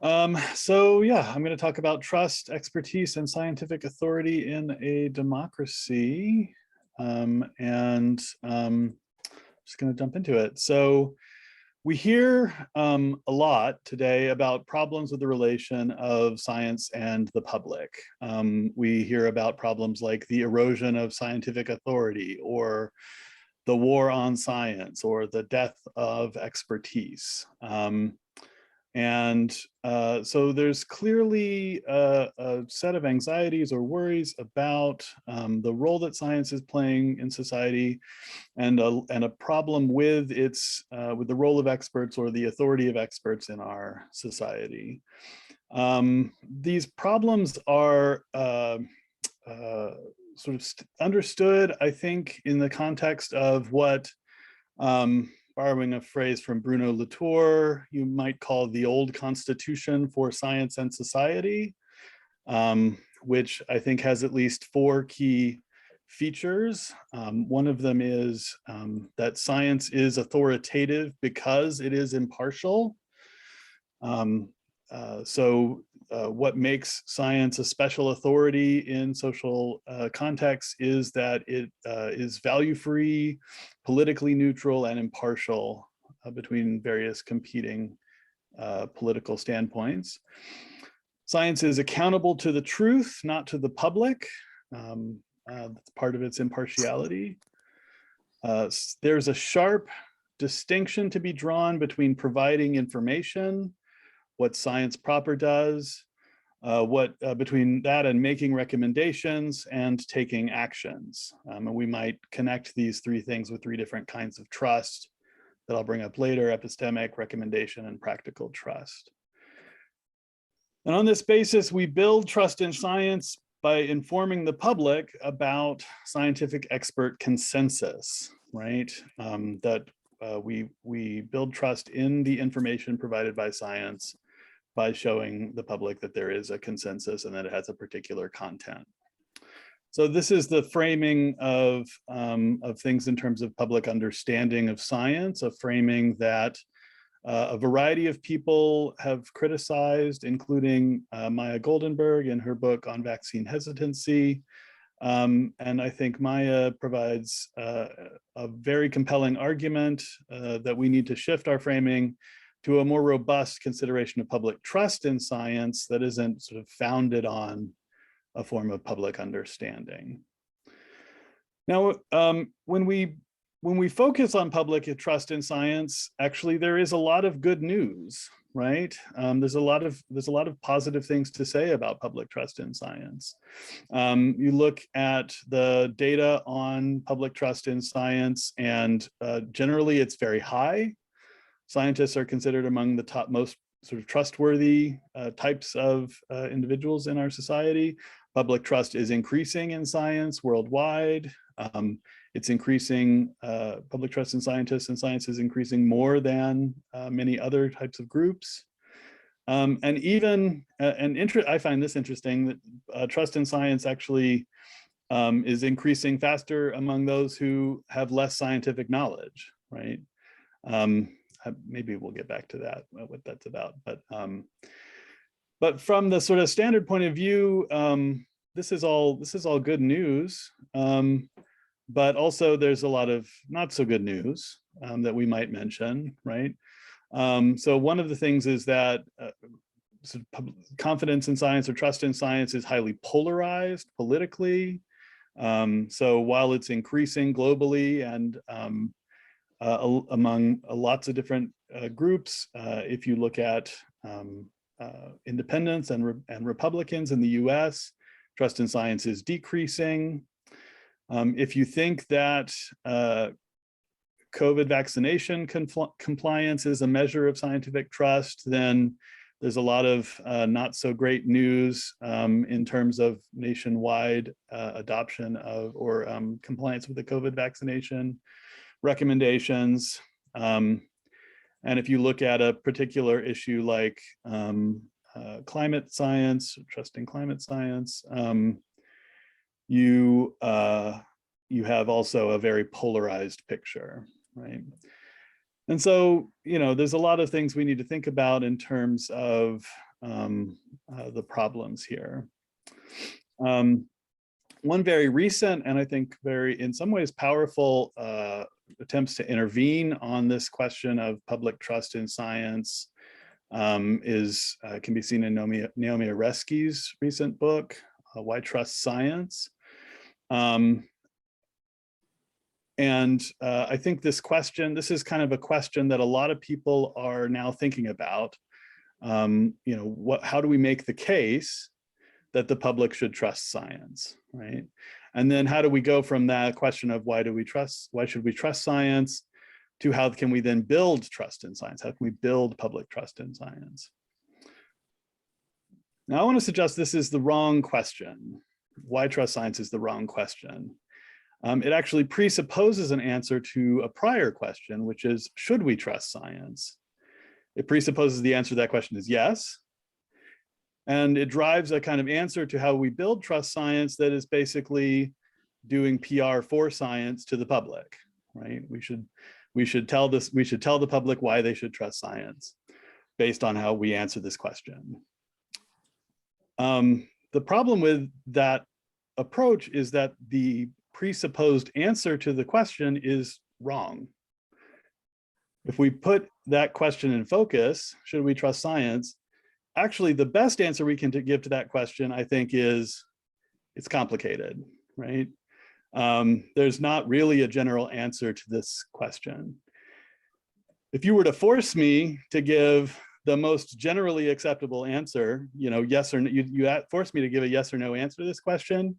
So yeah, I'm going to talk about trust, expertise, and scientific authority in a democracy. Just going to jump into it. So we hear a lot today about problems with the relation of science and the public. We hear about problems like the erosion of scientific authority, or the war on science, or the death of expertise. So there's clearly a set of anxieties or worries about the role that science is playing in society, and a problem with with the role of experts or the authority of experts in our society. These problems are sort of understood, I think, in the context of what, borrowing a phrase from Bruno Latour, you might call the old constitution for science and society, which I think has at least 4 key features. One of them is that science is authoritative because it is impartial. What makes science a special authority in social contexts is that it is value-free, politically neutral, and impartial between various competing political standpoints. Science is accountable to the truth, not to the public. That's part of its impartiality. There's a sharp distinction to be drawn between providing information, what science proper does, between that and making recommendations and taking actions. And we might connect these 3 things with 3 different kinds of trust that I'll bring up later: epistemic, recommendation, and practical trust. And on this basis, we build trust in science by informing the public about scientific expert consensus, right? We build trust in the information provided by science by showing the public that there is a consensus and that it has a particular content. So this is the framing of things in terms of public understanding of science, a framing that a variety of people have criticized, including Maya Goldenberg in her book on vaccine hesitancy. And I think Maya provides a very compelling argument that we need to shift our framing to a more robust consideration of public trust in science that isn't sort of founded on a form of public understanding. Now, when we focus on public trust in science, actually there is a lot of good news, right? There's a lot of positive things to say about public trust in science. You look at the data on public trust in science, and generally it's very high. Scientists are considered among the top most sort of trustworthy types of individuals in our society. Public trust is increasing in science worldwide. It's increasing, public trust in scientists and science is increasing more than many other types of groups. I find this interesting, that trust in science actually is increasing faster among those who have less scientific knowledge, right? Maybe we'll get back to that, what that's about. But from the sort of standard point of view, this is all good news. But also there's a lot of not so good news that we might mention, right? So one of the things is that sort of confidence in science or trust in science is highly polarized politically. So while it's increasing globally and among lots of different groups, if you look at independents and Republicans in the US, trust in science is decreasing. If you think that COVID vaccination compliance is a measure of scientific trust, then there's a lot of not so great news in terms of nationwide adoption of or compliance with the COVID vaccination recommendations. And if you look at a particular issue like climate science, trust in climate science, you have also a very polarized picture, right? And so, there's a lot of things we need to think about in terms of the problems here. One very recent and I think very, in some ways, powerful attempts to intervene on this question of public trust in science can be seen in Naomi Oreskes' recent book, Why Trust Science? I think this is kind of a question that a lot of people are now thinking about. How do we make the case that the public should trust science, right? And then how do we go from that question of why should we trust science, to how can we then build trust in science? How can we build public trust in science? Now I want to suggest this is the wrong question. Why trust science is the wrong question. It actually presupposes an answer to a prior question, which is, should we trust science? It presupposes the answer to that question is yes. And it drives a kind of answer to how we build trust science that is basically doing PR for science to the public, right? We should tell the public why they should trust science based on how we answer this question. The problem with that approach is that the presupposed answer to the question is wrong. If we put that question in focus, should we trust science? Actually, the best answer we can give to that question, I think, is it's complicated, right? There's not really a general answer to this question. If you were to force me to give the most generally acceptable answer, yes or no, you force me to give a yes or no answer to this question,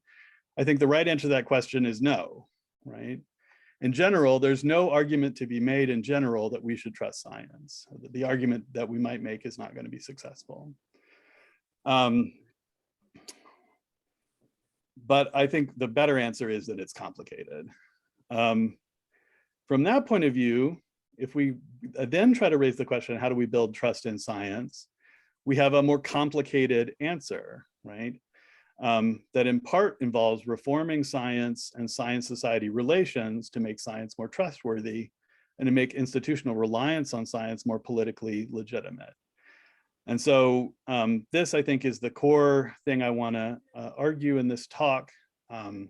I think the right answer to that question is no, right? In general, there's no argument to be made in general that we should trust science. The argument that we might make is not going to be successful. But I think the better answer is that it's complicated. From that point of view, if we then try to raise the question, how do we build trust in science? We have a more complicated answer, right? That in part involves reforming science and science-society relations to make science more trustworthy and to make institutional reliance on science more politically legitimate. And so this, I think, is the core thing I want to argue in this talk. And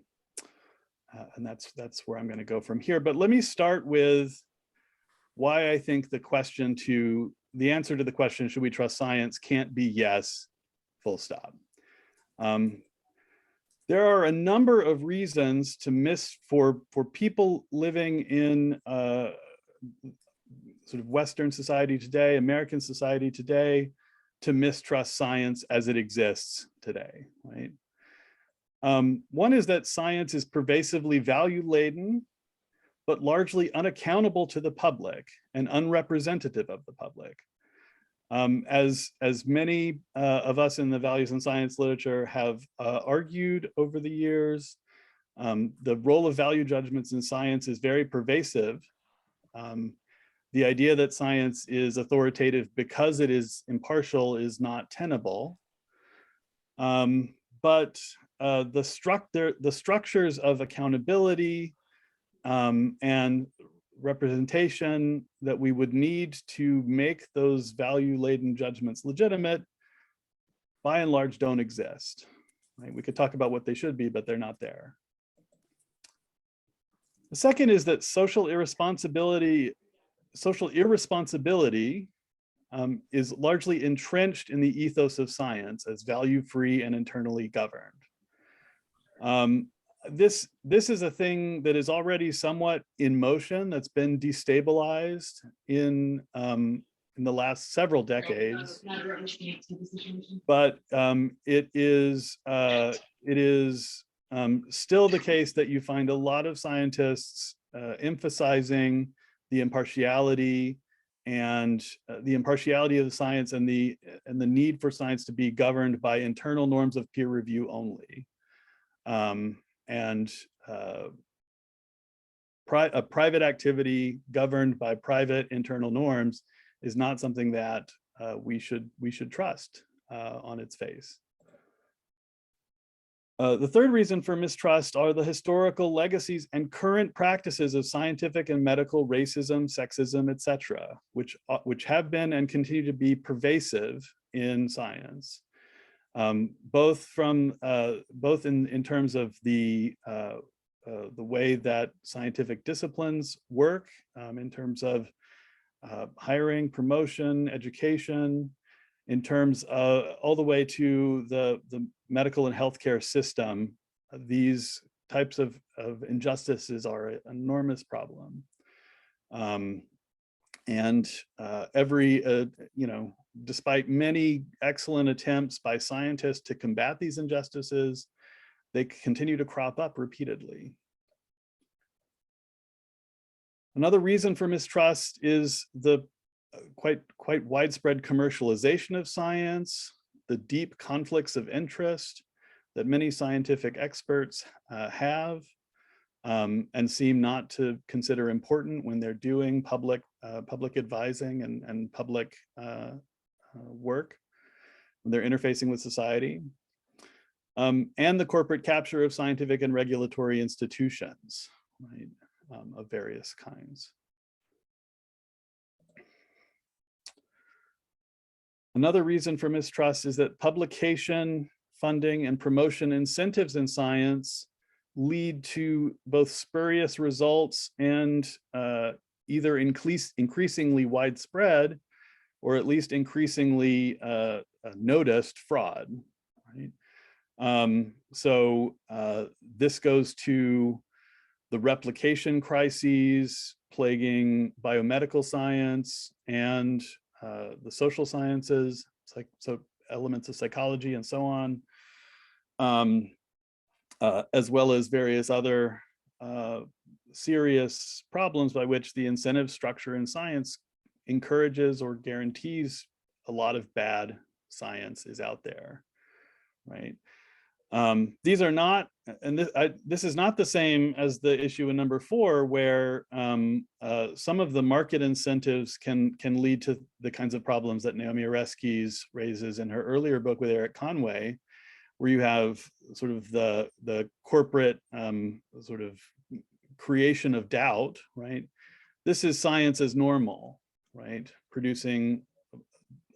that's where I'm going to go from here. But let me start with why I think the answer to the question, should we trust science, can't be yes, full stop. There are a number of reasons for people living in sort of Western society today, American society today, to mistrust science as it exists today, right? One is that science is pervasively value-laden, but largely unaccountable to the public and unrepresentative of the public. As many of us in the values and science literature have argued over the years, the role of value judgments in science is very pervasive. The idea that science is authoritative because it is impartial is not tenable. But the structures of accountability and representation that we would need to make those value-laden judgments legitimate, by and large, don't exist. Right? We could talk about what they should be, but they're not there. The second is that social irresponsibility is largely entrenched in the ethos of science as value-free and internally governed. This is a thing that is already somewhat in motion, that's been destabilized in the last several decades. But it is still the case that you find a lot of scientists emphasizing the impartiality of the science and the need for science to be governed by internal norms of peer review only. A private activity governed by private internal norms is not something that we should trust on its face. The third reason for mistrust are the historical legacies and current practices of scientific and medical racism, sexism, etc., which have been and continue to be pervasive in science, both in terms of the way that scientific disciplines work, in terms of hiring, promotion, education, in terms of all the way to the medical and healthcare system. These types of injustices are an enormous problem. Despite many excellent attempts by scientists to combat these injustices, they continue to crop up repeatedly. Another reason for mistrust is the quite widespread commercialization of science, the deep conflicts of interest that many scientific experts have and seem not to consider important when they're doing public advising and public work, when they're interfacing with society, and the corporate capture of scientific and regulatory institutions, right, of various kinds. Another reason for mistrust is that publication, funding, and promotion incentives in science lead to both spurious results and either increasingly widespread or at least increasingly noticed fraud. Right? This goes to the replication crises plaguing biomedical science and the social sciences, so elements of psychology and so on, as well as various other serious problems by which the incentive structure in science encourages or guarantees a lot of bad science is out there, right? These are not, and this is not the same as the issue in number 4, where some of the market incentives can lead to the kinds of problems that Naomi Oreskes raises in her earlier book with Eric Conway, where you have sort of the corporate sort of creation of doubt, right? This is science as normal, right? Producing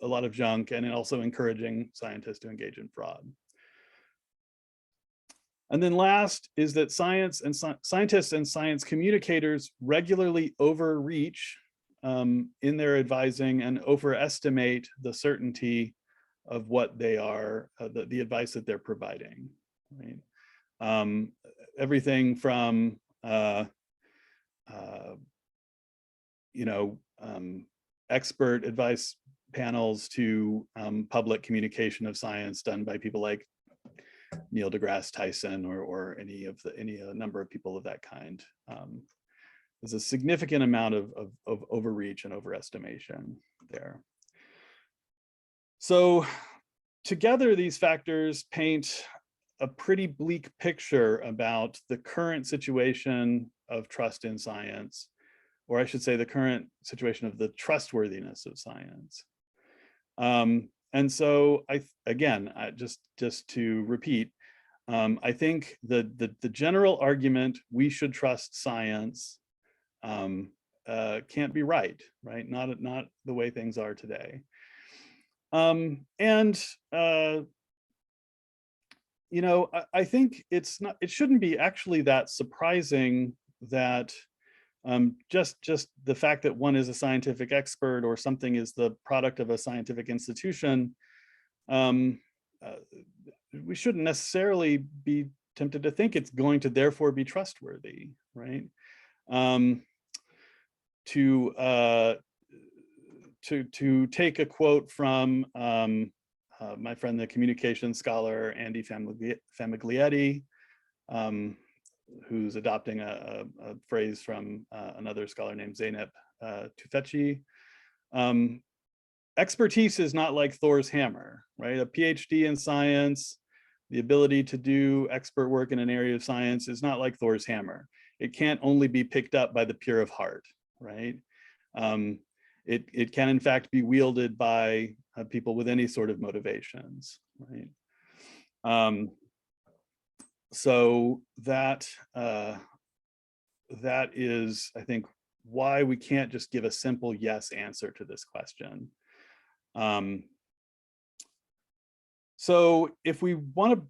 a lot of junk and also encouraging scientists to engage in fraud. And then last is that science and scientists and science communicators regularly overreach in their advising and overestimate the certainty of what they are, the advice that they're providing. Right? Everything from expert advice panels to public communication of science done by people like Neil deGrasse Tyson or any number of people of that kind. There's a significant amount of overreach and overestimation there. So together, these factors paint a pretty bleak picture about the current situation of trust in science, or I should say the current situation of the trustworthiness of science. And so just to repeat, I think the general argument we should trust science can't be right? Not the way things are today. I think it shouldn't be actually that surprising that just the fact that one is a scientific expert or something is the product of a scientific institution, we shouldn't necessarily be tempted to think it's going to therefore be trustworthy, right? To take a quote from my friend, the communications scholar, Andy Famiglietti, who's adopting a phrase from another scholar named Zeynep Tufekci. Expertise is not like Thor's hammer, right? A PhD in science, the ability to do expert work in an area of science is not like Thor's hammer. It can't only be picked up by the pure of heart, right? It can in fact be wielded by people with any sort of motivations, right? So that that is, I think, why we can't just give a simple yes answer to this question. So if we want to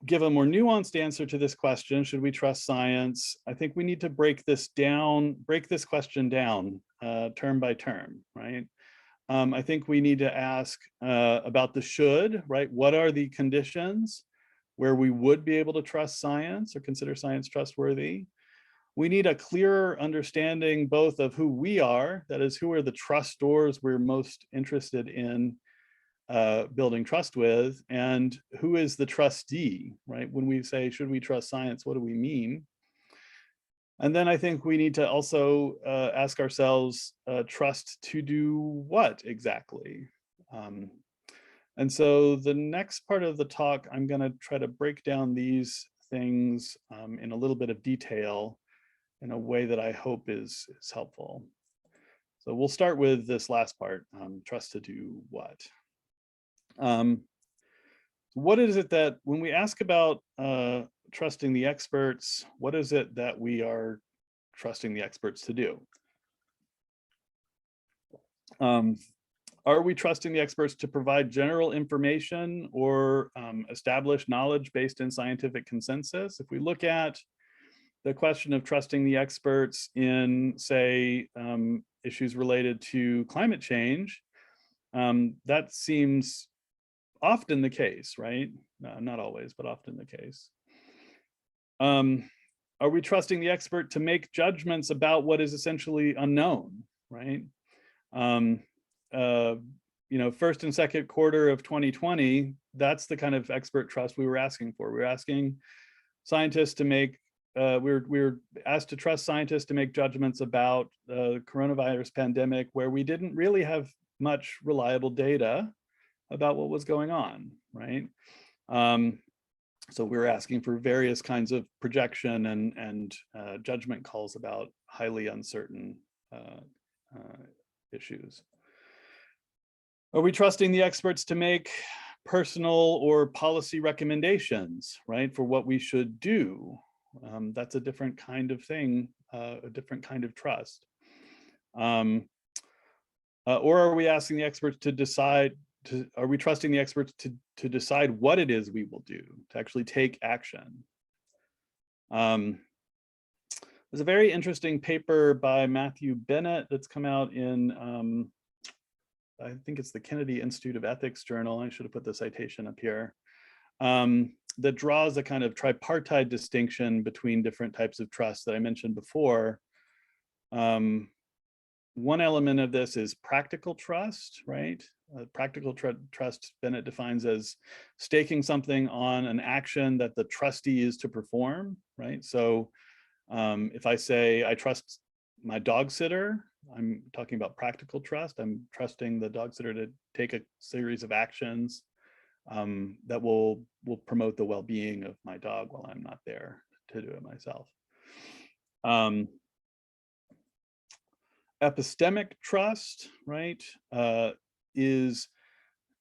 give a more nuanced answer to this question, should we trust science? I think we need to break this question down term by term, right? I think we need to ask about the should, right? What are the conditions where we would be able to trust science or consider science trustworthy? We need a clearer understanding both of who we are, that is, who are the trustors we're most interested in building trust with, and who is the trustee, right? When we say, should we trust science, what do we mean? And then I think we need to also ask ourselves, trust to do what exactly? And so the next part of the talk, I'm going to try to break down these things in a little bit of detail in a way that I hope is helpful. So we'll start with this last part, trust to do what? What is it that, when we ask about trusting the experts, what is it that we are trusting the experts to do? Are we trusting the experts to provide general information or establish knowledge based in scientific consensus? If we look at the question of trusting the experts in, say, issues related to climate change, that seems often the case, right? Not always, but often the case. Are we trusting the expert to make judgments about what is essentially unknown, right? You know, first and second quarter of 2020, that's the kind of expert trust we were asking for. We were asking scientists to make, we were asked to trust scientists to make judgments about the coronavirus pandemic where we didn't really have much reliable data about what was going on, right? So we were asking for various kinds of projection and judgment calls about highly uncertain issues. Are we trusting the experts to make personal or policy recommendations, right, for what we should do? That's a different kind of thing, a different kind of trust. Or are we asking the experts to decide, are we trusting the experts to decide what it is we will do, to actually take action? There's a very interesting paper by Matthew Bennett that's come out in, I think it's the Kennedy Institute of Ethics Journal. I should have put the citation up here. That draws a kind of tripartite distinction between different types of trust that I mentioned before. One element of this is practical trust, right? Practical trust, Bennett defines as staking something on an action that the trustee is to perform, right? So if I say I trust my dog sitter, I'm talking about practical trust. I'm trusting the dog sitter to take a series of actions that will promote the well-being of my dog while I'm not there to do it myself. Epistemic trust, right, is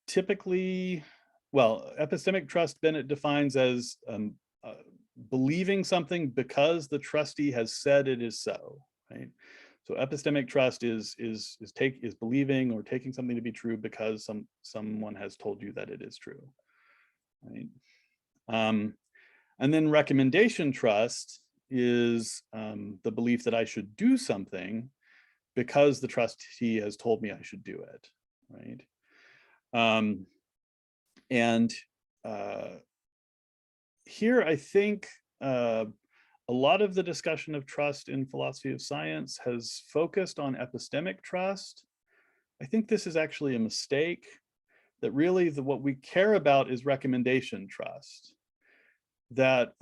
typically, well, epistemic trust, Bennett defines as believing something because the trustee has said it is so, right? So epistemic trust is believing or taking something to be true because someone has told you that it is true, right? And then recommendation trust is the belief that I should do something because the trustee has told me I should do it, right? Here I think a lot of the discussion of trust in philosophy of science has focused on epistemic trust. I think this is actually a mistake, that really what we care about is recommendation trust. That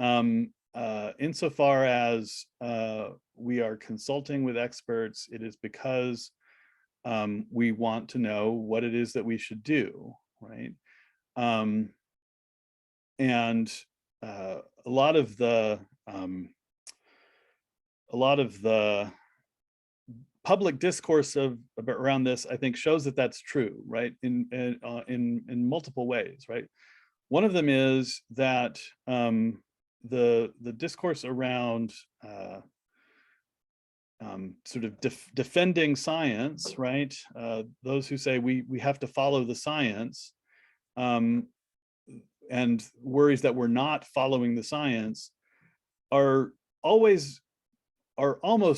insofar as we are consulting with experts, it is because we want to know what it is that we should do, right? And a lot of the public discourse around this, I think, shows that that's true, right? In multiple ways, right? One of them is that the discourse around sort of defending science, right? Those who say we have to follow the science, and worries that we're not following the science are almost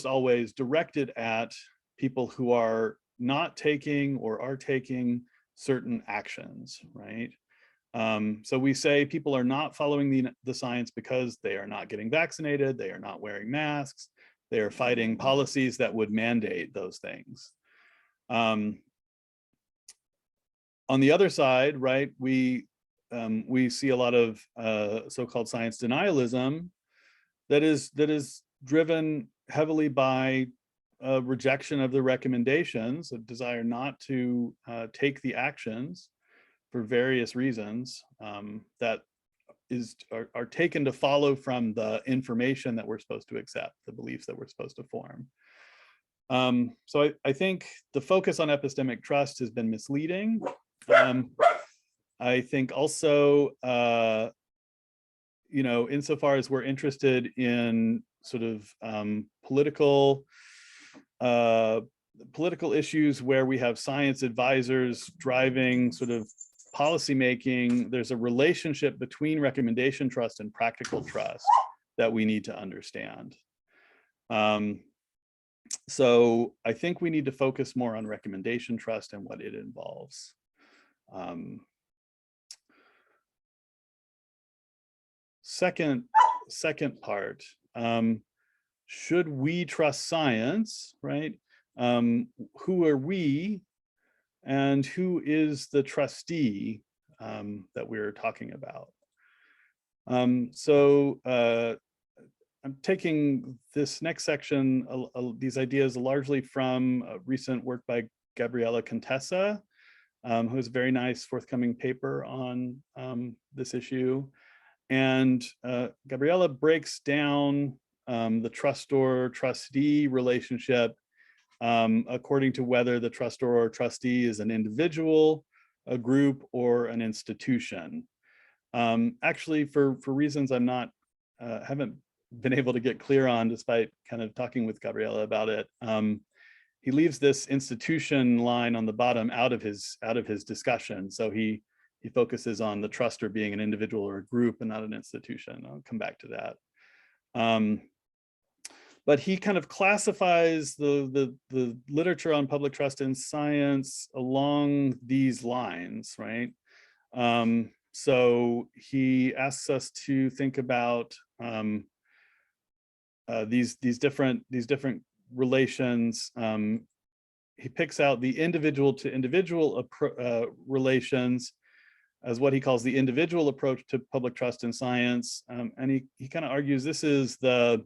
always directed at people who are not taking or are taking certain actions, right? So we say people are not following the science because they are not getting vaccinated, they are not wearing masks, they are fighting policies that would mandate those things. On the other side, right, we see a lot of so-called science denialism that is driven heavily by a rejection of the recommendations, a desire not to take the actions for various reasons that are taken to follow from the information that we're supposed to accept, the beliefs that we're supposed to form. So I think the focus on epistemic trust has been misleading. I think also, insofar as we're interested in sort of political issues where we have science advisors driving sort of policymaking, there's a relationship between recommendation trust and practical trust that we need to understand. So I think we need to focus more on recommendation trust and what it involves. Second part, should we trust science, right? Who are we and who is the trustee that we're talking about? So I'm taking this next section, these ideas largely from a recent work by Gabriella Contessa, who has a very nice forthcoming paper on this issue. And Gabriella breaks down the trustor trustee relationship according to whether the trustor or trustee is an individual, a group, or an institution. Actually, for reasons I'm not haven't been able to get clear on, despite kind of talking with Gabriella about it, he leaves this institution line on the bottom out of his discussion. So he focuses on the trustor being an individual or a group and not an institution. I'll come back to that. But he kind of classifies the literature on public trust in science along these lines, right? So he asks us to think about these different relations. He picks out the individual to individual relations as what he calls the individual approach to public trust in science, and he kind of argues this is the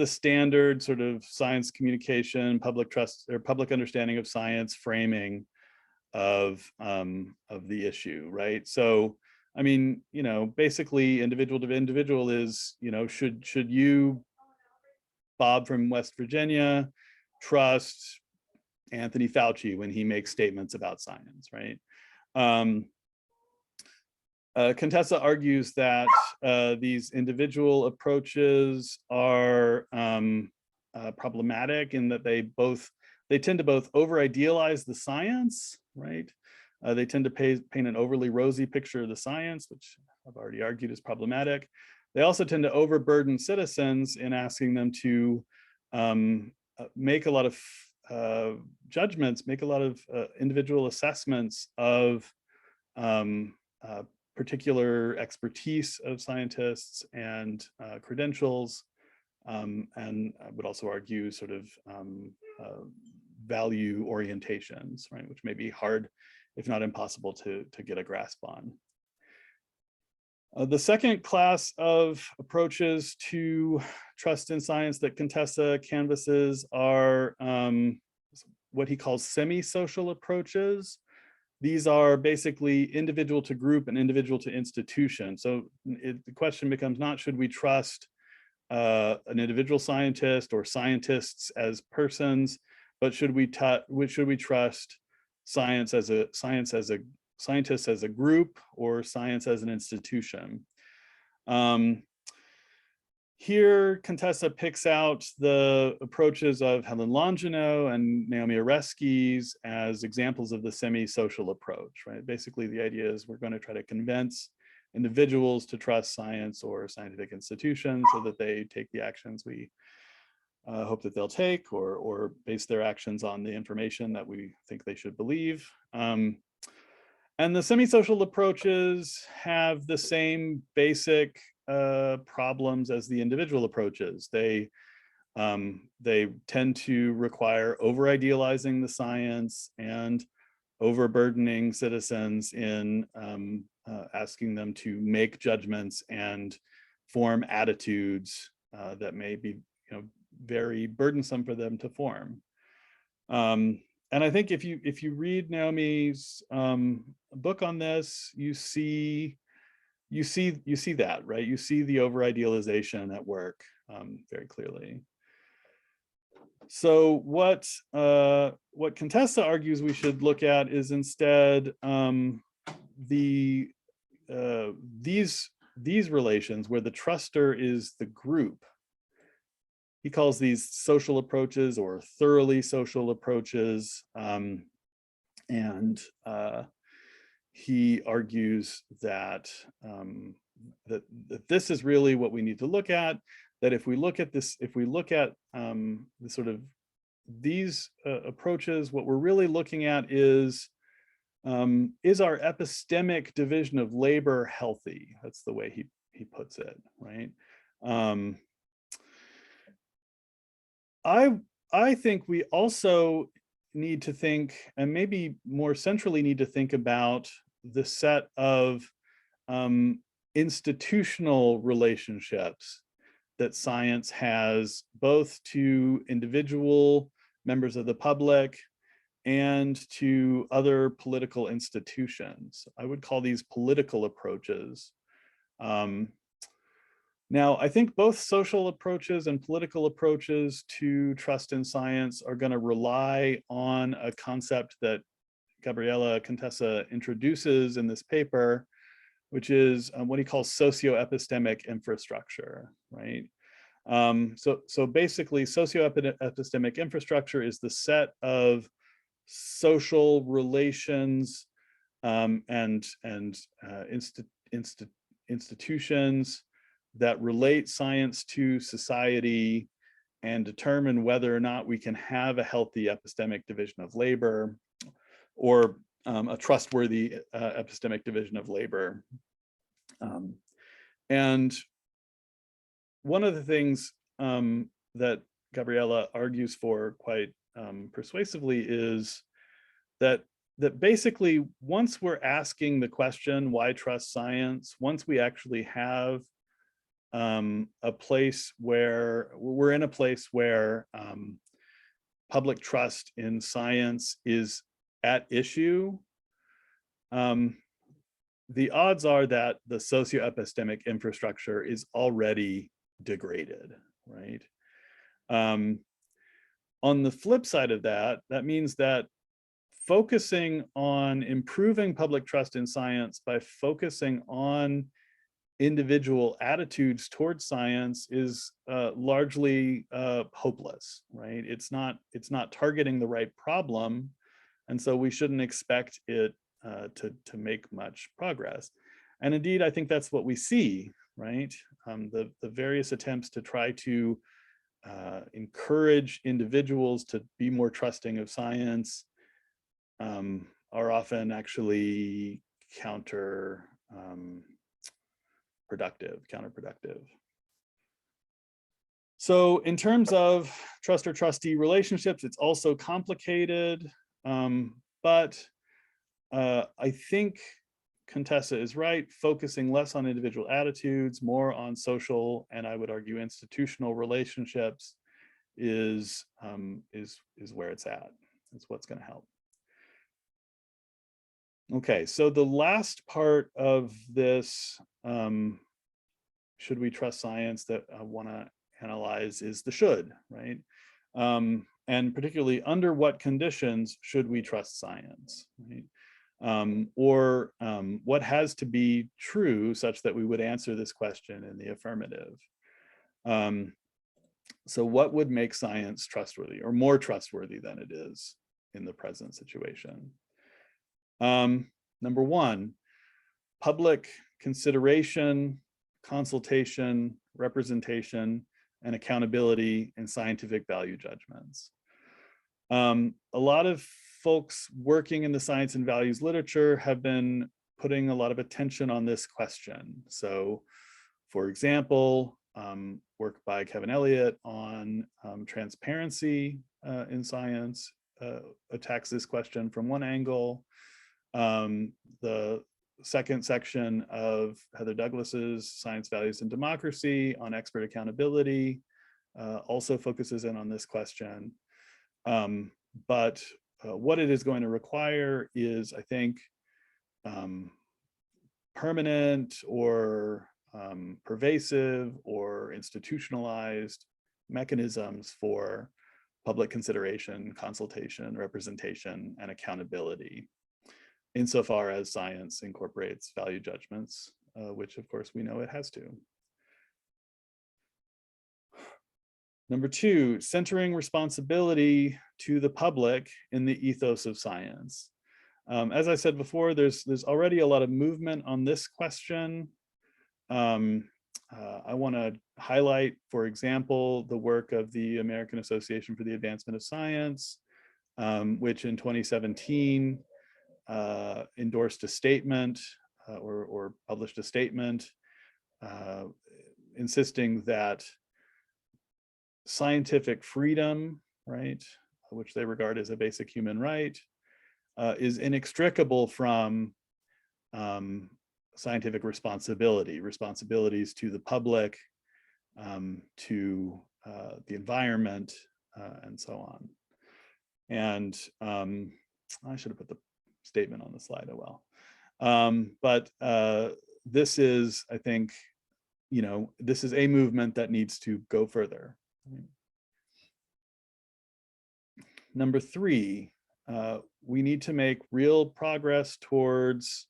standard sort of science communication, public trust or public understanding of science framing of the issue, right? So, I mean, basically individual to individual is, should you, Bob from West Virginia, trust Anthony Fauci when he makes statements about science, right? Contessa argues that these individual approaches are problematic in that they tend to both over-idealize the science, right? They tend to paint an overly rosy picture of the science, which I've already argued is problematic. They also tend to overburden citizens in asking them to make a lot of judgments, make a lot of individual assessments of particular expertise of scientists and credentials, and I would also argue sort of value orientations, right, which may be hard, if not impossible, to get a grasp on. The second class of approaches to trust in science that Contessa canvasses are what he calls semi-social approaches. These are basically individual to group and individual to institution. So the question becomes not should we trust an individual scientist or scientists as persons, but should we trust scientists as a group or science as an institution? Here, Contessa picks out the approaches of Helen Longino and Naomi Oreskes as examples of the semi-social approach, right? Basically, the idea is we're going to try to convince individuals to trust science or scientific institutions so that they take the actions we hope that they'll take, or base their actions on the information that we think they should believe. And the semi-social approaches have the same basic problems as the individual approaches. They tend to require over-idealizing the science and overburdening citizens in asking them to make judgments and form attitudes that may be, very burdensome for them to form. And I think if you read Naomi's book on this, you see that, right? You see the over-idealization at work very clearly. So what Contessa argues we should look at is instead these relations where the truster is the group. He calls these social approaches or thoroughly social approaches, and he argues that that this is really what we need to look at. That if we look at this, if we look at the sort of these approaches, what we're really looking at is our epistemic division of labor healthy? That's the way he puts it, right? I think we also need to think, and maybe more centrally need to think about the set of institutional relationships that science has both to individual members of the public and to other political institutions. I would call these political approaches. Now, I think both social approaches and political approaches to trust in science are going to rely on a concept that Gabriela Contessa introduces in this paper, which is what he calls socio-epistemic infrastructure, right? So basically, socio-epistemic infrastructure is the set of social relations and institutions that relate science to society and determine whether or not we can have a healthy epistemic division of labor or a trustworthy epistemic division of labor. And one of the things that Gabriela argues for quite persuasively is that basically once we're asking the question, why trust science, once we actually have a place where we're in a place where public trust in science is at issue, the odds are that the socio-epistemic infrastructure is already degraded, right? On the flip side of that, that means that focusing on improving public trust in science by focusing on individual attitudes towards science is largely hopeless, right? It's not targeting the right problem, and so we shouldn't expect it to make much progress. And indeed, I think that's what we see, right? The various attempts to try to encourage individuals to be more trusting of science are often actually counterproductive. So in terms of trust-trustee relationships, it's also complicated, but I think Contessa is right, focusing less on individual attitudes, more on social, and I would argue institutional relationships is where it's at. It's what's going to help. Okay, so the last part of this, should we trust science, that I want to analyze is the should, right? And particularly under what conditions should we trust science, right? Or what has to be true such that we would answer this question in the affirmative. So what would make science trustworthy or more trustworthy than it is in the present situation? Number one, public consideration, consultation, representation, and accountability in scientific value judgments. A lot of folks working in the science and values literature have been putting a lot of attention on this question. So, for example, work by Kevin Elliott on transparency in science attacks this question from one angle. The second section of Heather Douglas's Science, Values, and Democracy on expert accountability also focuses in on this question. But what it is going to require is, I think, permanent or pervasive or institutionalized mechanisms for public consideration, consultation, representation, and accountability, insofar as science incorporates value judgments, which of course we know it has to. Number two, centering responsibility to the public in the ethos of science. As I said before, there's already a lot of movement on this question. I want to highlight, for example, the work of the American Association for the Advancement of Science, which in 2017 endorsed a statement or published a statement insisting that scientific freedom, right, which they regard as a basic human right, is inextricable from scientific responsibilities to the public, to the environment, and so on. And I should have put the statement on the slide, oh well. But this is, I think, this is a movement that needs to go further. Number three, we need to make real progress towards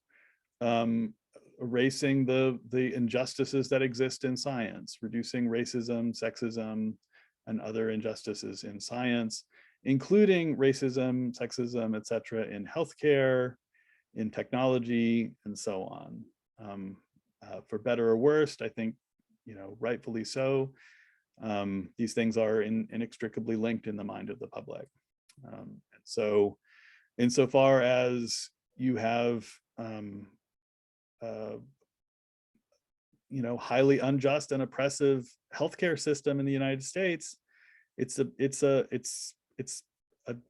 erasing the injustices that exist in science, reducing racism, sexism, and other injustices in science, including racism, sexism, et cetera, in healthcare, in technology, and so on. For better or worse, I think, rightfully so, these things are inextricably linked in the mind of the public. And so insofar as you have highly unjust and oppressive healthcare system in the United States, it's a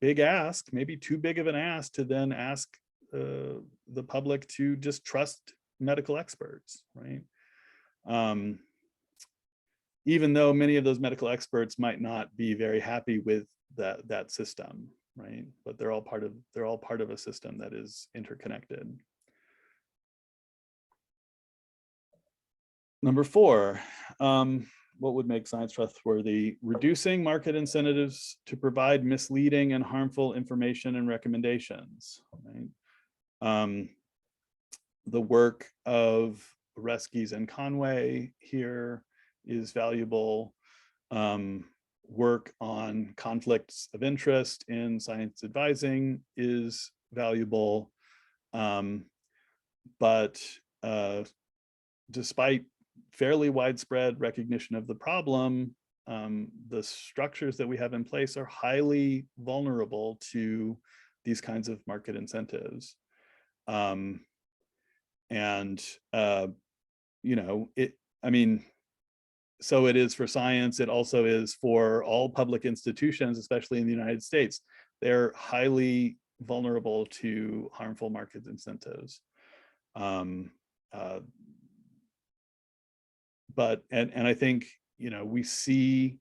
big ask, maybe too big of an ask, to then ask the public to just trust medical experts, right? Even though many of those medical experts might not be very happy with that system, right? But they're all part of a system that is interconnected. Number four, what would make science trustworthy? Reducing market incentives to provide misleading and harmful information and recommendations, right? The work of Reskies and Conway here is valuable. Work on conflicts of interest in science advising is valuable. But despite fairly widespread recognition of the problem, the structures that we have in place are highly vulnerable to these kinds of market incentives. So it is for science, it also is for all public institutions, especially in the United States. They're highly vulnerable to harmful market incentives. But I think, we see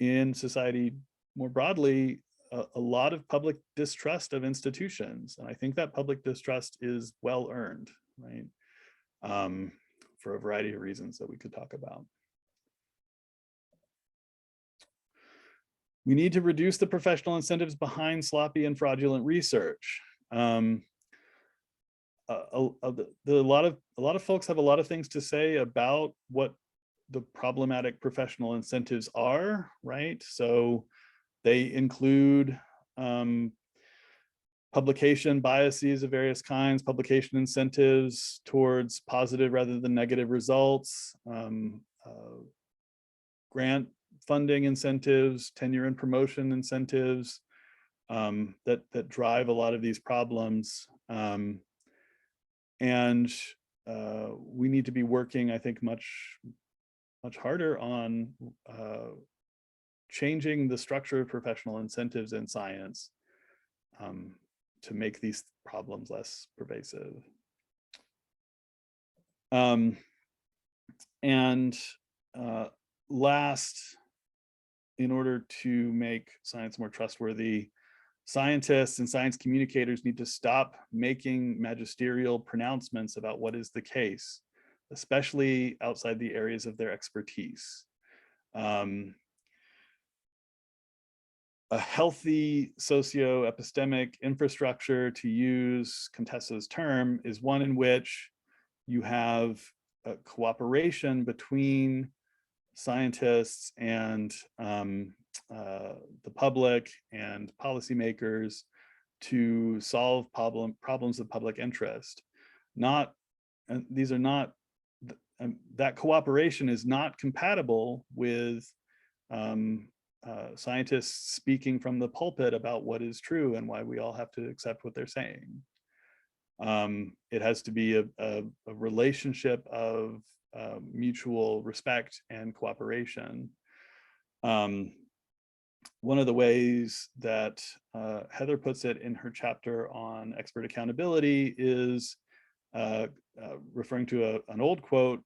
in society more broadly a lot of public distrust of institutions. And I think that public distrust is well earned, right? For a variety of reasons that we could talk about. We need to reduce the professional incentives behind sloppy and fraudulent research. a lot of folks have a lot of things to say about what the problematic professional incentives are, right? So they include publication biases of various kinds, publication incentives towards positive rather than negative results, grant funding incentives, tenure and promotion incentives that drive a lot of these problems. And we need to be working, I think, much harder on changing the structure of professional incentives in science to make these problems less pervasive. Last, in order to make science more trustworthy, scientists and science communicators need to stop making magisterial pronouncements about what is the case, especially outside the areas of their expertise. A healthy socio-epistemic infrastructure, to use Contessa's term, is one in which you have a cooperation between scientists and the public and policymakers to solve problems of public interest. That cooperation is not compatible with scientists speaking from the pulpit about what is true and why we all have to accept what they're saying. It has to be a relationship of mutual respect and cooperation. One of the ways that Heather puts it in her chapter on expert accountability is referring to an old quote,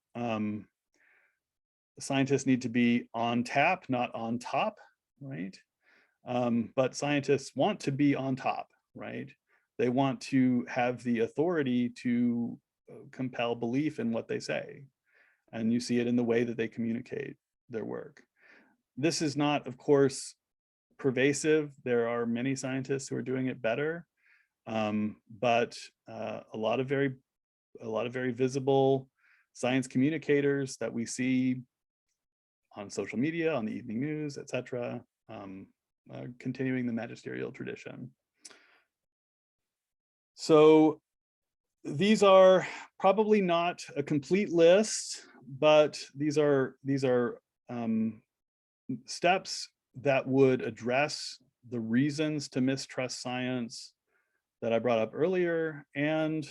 scientists need to be on tap, not on top, right? But scientists want to be on top, right? They want to have the authority to compel belief in what they say. And you see it in the way that they communicate their work. This is not, of course, pervasive. There are many scientists who are doing it better, but a lot of very visible science communicators that we see on social media, on the evening news, etc., continuing the magisterial tradition. So these are probably not a complete list, but these are steps that would address the reasons to mistrust science that I brought up earlier, and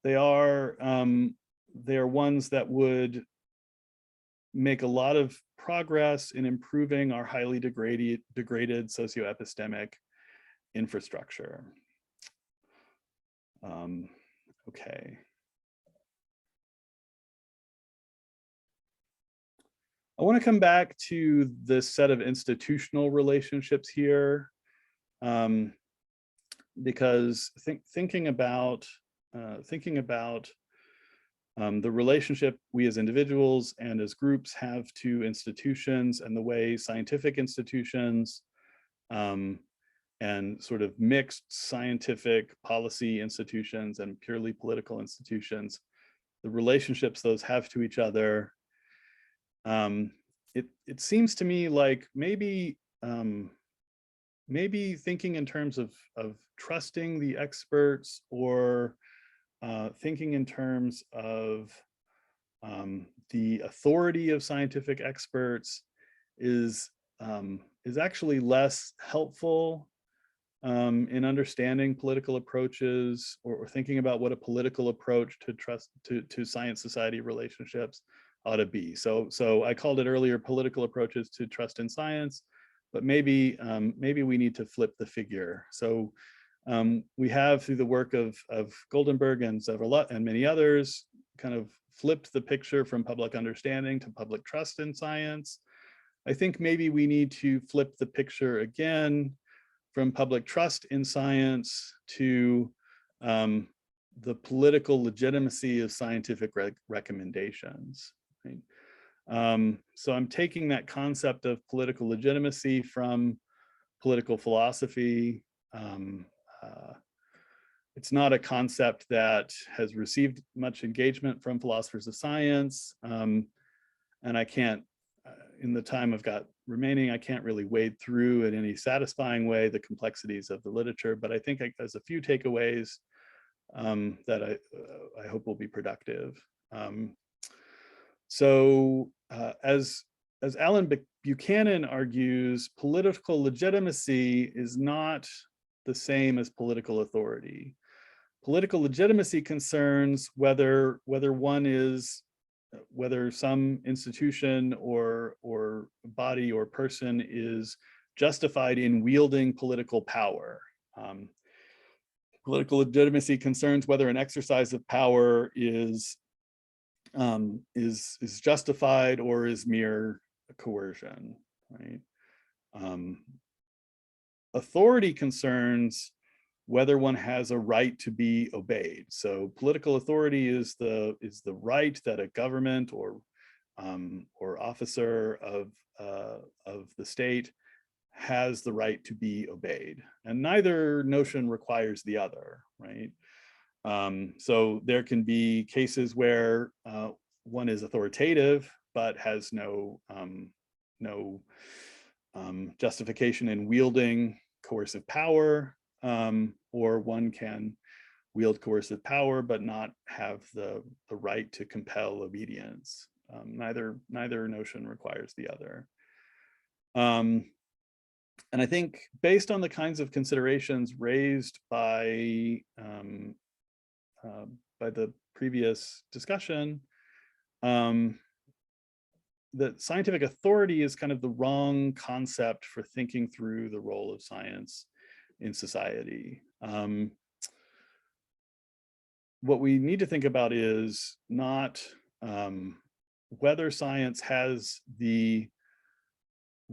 they are ones that would make a lot of progress in improving our highly degraded socioepistemic infrastructure. Okay. I want to come back to this set of institutional relationships here, because thinking about the relationship we as individuals and as groups have to institutions, and the way scientific institutions and sort of mixed scientific policy institutions and purely political institutions, the relationships those have to each other. It seems to me like maybe thinking in terms of trusting the experts, or thinking in terms of the authority of scientific experts is actually less helpful in understanding political approaches, or thinking about what a political approach to science society relationships ought to be. So I called it earlier political approaches to trust in science, but maybe we need to flip the figure. So we have, through the work of Goldenberg and many others, kind of flipped the picture from public understanding to public trust in science. I think maybe we need to flip the picture again from public trust in science to the political legitimacy of scientific recommendations. Right? So I'm taking that concept of political legitimacy from political philosophy, It's not a concept that has received much engagement from philosophers of science. And I can't, in the time I've got remaining, I can't really wade through in any satisfying way the complexities of the literature, but I think there's a few takeaways that I hope will be productive. As Alan Buchanan argues, political legitimacy is not the same as political authority. Political legitimacy concerns whether some institution or body or person is justified in wielding political power. Political legitimacy concerns whether an exercise of power is justified or is mere coercion, right? Authority concerns whether one has a right to be obeyed. So political authority is the right that a government or officer of the state has the right to be obeyed, and neither notion requires the other, right? So there can be cases where one is authoritative but has no justification in wielding coercive power, or one can wield coercive power but not have the right to compel obedience. Neither notion requires the other. And I think based on the kinds of considerations raised by the previous discussion, that scientific authority is kind of the wrong concept for thinking through the role of science in society. What we need to think about is not whether science has the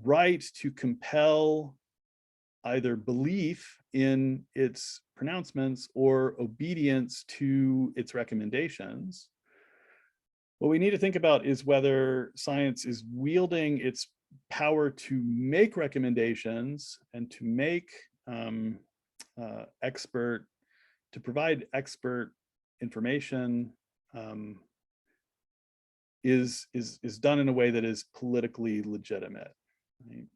right to compel either belief in its pronouncements or obedience to its recommendations. What we need to think about is whether science is wielding its power to make recommendations and to make to provide expert information is done in a way that is politically legitimate. Right?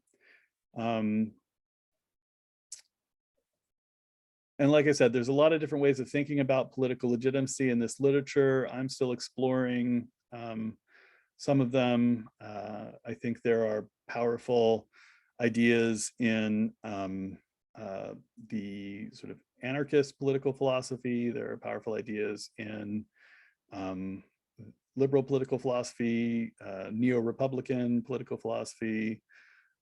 And like I said, there's a lot of different ways of thinking about political legitimacy in this literature. I'm still exploring some of them. I think there are powerful ideas in the sort of anarchist political philosophy. There are powerful ideas in liberal political philosophy, neo-Republican political philosophy.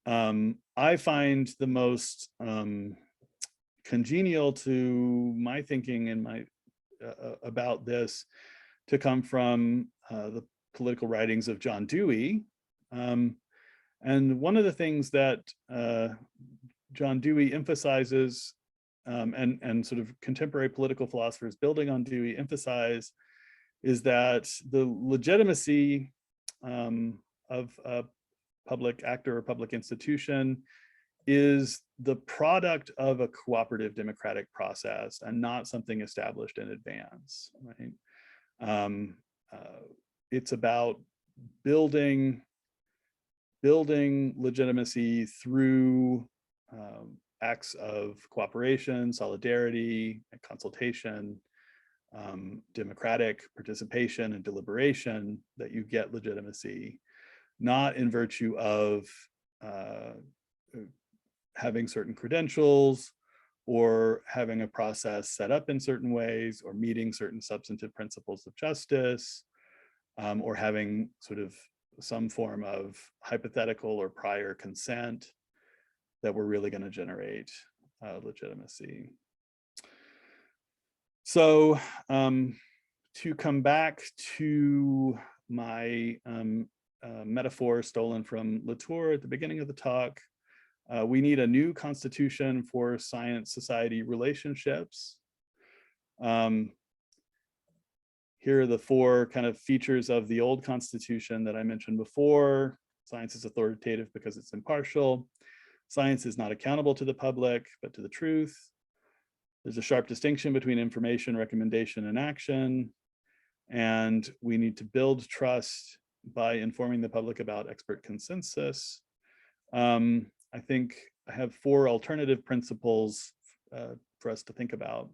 I find the most congenial to my thinking and my about this to come from the political writings of John Dewey. And one of the things that John Dewey emphasizes, and sort of contemporary political philosophers building on Dewey emphasize, is that the legitimacy of a public actor or public institution is the product of a cooperative democratic process and not something established in advance, right? It's about building legitimacy through acts of cooperation, solidarity, and consultation, democratic participation and deliberation, that you get legitimacy, not in virtue of having certain credentials or having a process set up in certain ways or meeting certain substantive principles of justice, or having sort of some form of hypothetical or prior consent that we're really going to generate legitimacy. So to come back to my metaphor stolen from Latour at the beginning of the talk, we need a new constitution for science-society relationships. Here are the four kind of features of the old constitution that I mentioned before. Science is authoritative because it's impartial. Science is not accountable to the public, but to the truth. There's a sharp distinction between information, recommendation, and action. And we need to build trust by informing the public about expert consensus. I think I have 4 alternative principles for us to think about.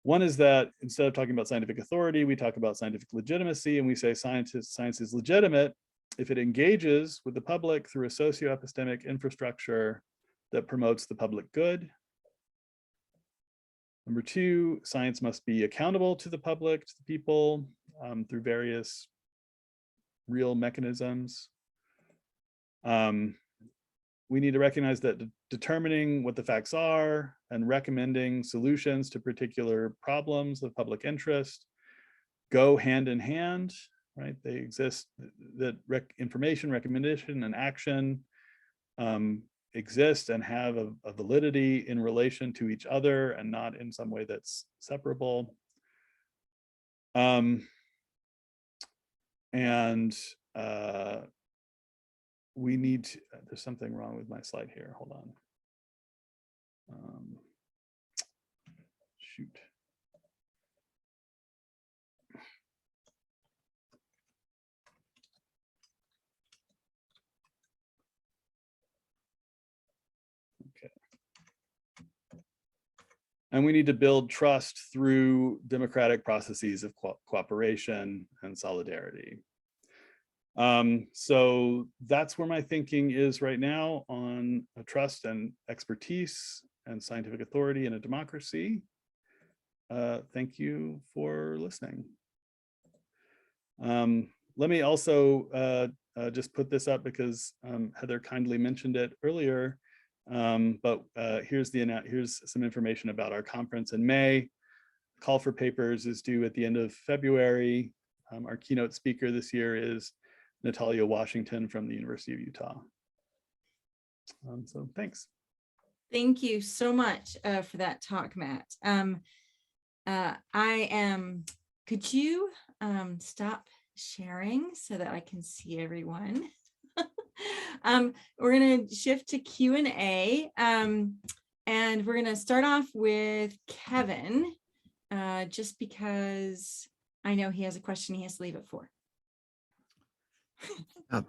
One is that instead of talking about scientific authority, we talk about scientific legitimacy, and we say science is legitimate if it engages with the public through a socio-epistemic infrastructure that promotes the public good. Number 2, science must be accountable to the public, to the people, through various real mechanisms. We need to recognize that determining what the facts are and recommending solutions to particular problems of public interest go hand in hand, right? They exist, that information, recommendation, and action exist and have a validity in relation to each other and not in some way that's separable. We need to, there's something wrong with my slide here, hold on. Shoot. Okay. And we need to build trust through democratic processes of cooperation and solidarity. So that's where my thinking is right now on trust and expertise and scientific authority in a democracy. Thank you for listening. Let me also just put this up because Heather kindly mentioned it earlier. Here's some information about our conference in May. Call for papers is due at the end of February. Our keynote speaker this year is Natalia Washington from the University of Utah. So thanks. Thank you so much for that talk, Matt. Could you stop sharing so that I can see everyone? We're going to shift to Q&A, and we're going to start off with Kevin, just because I know he has a question he has to leave at 4.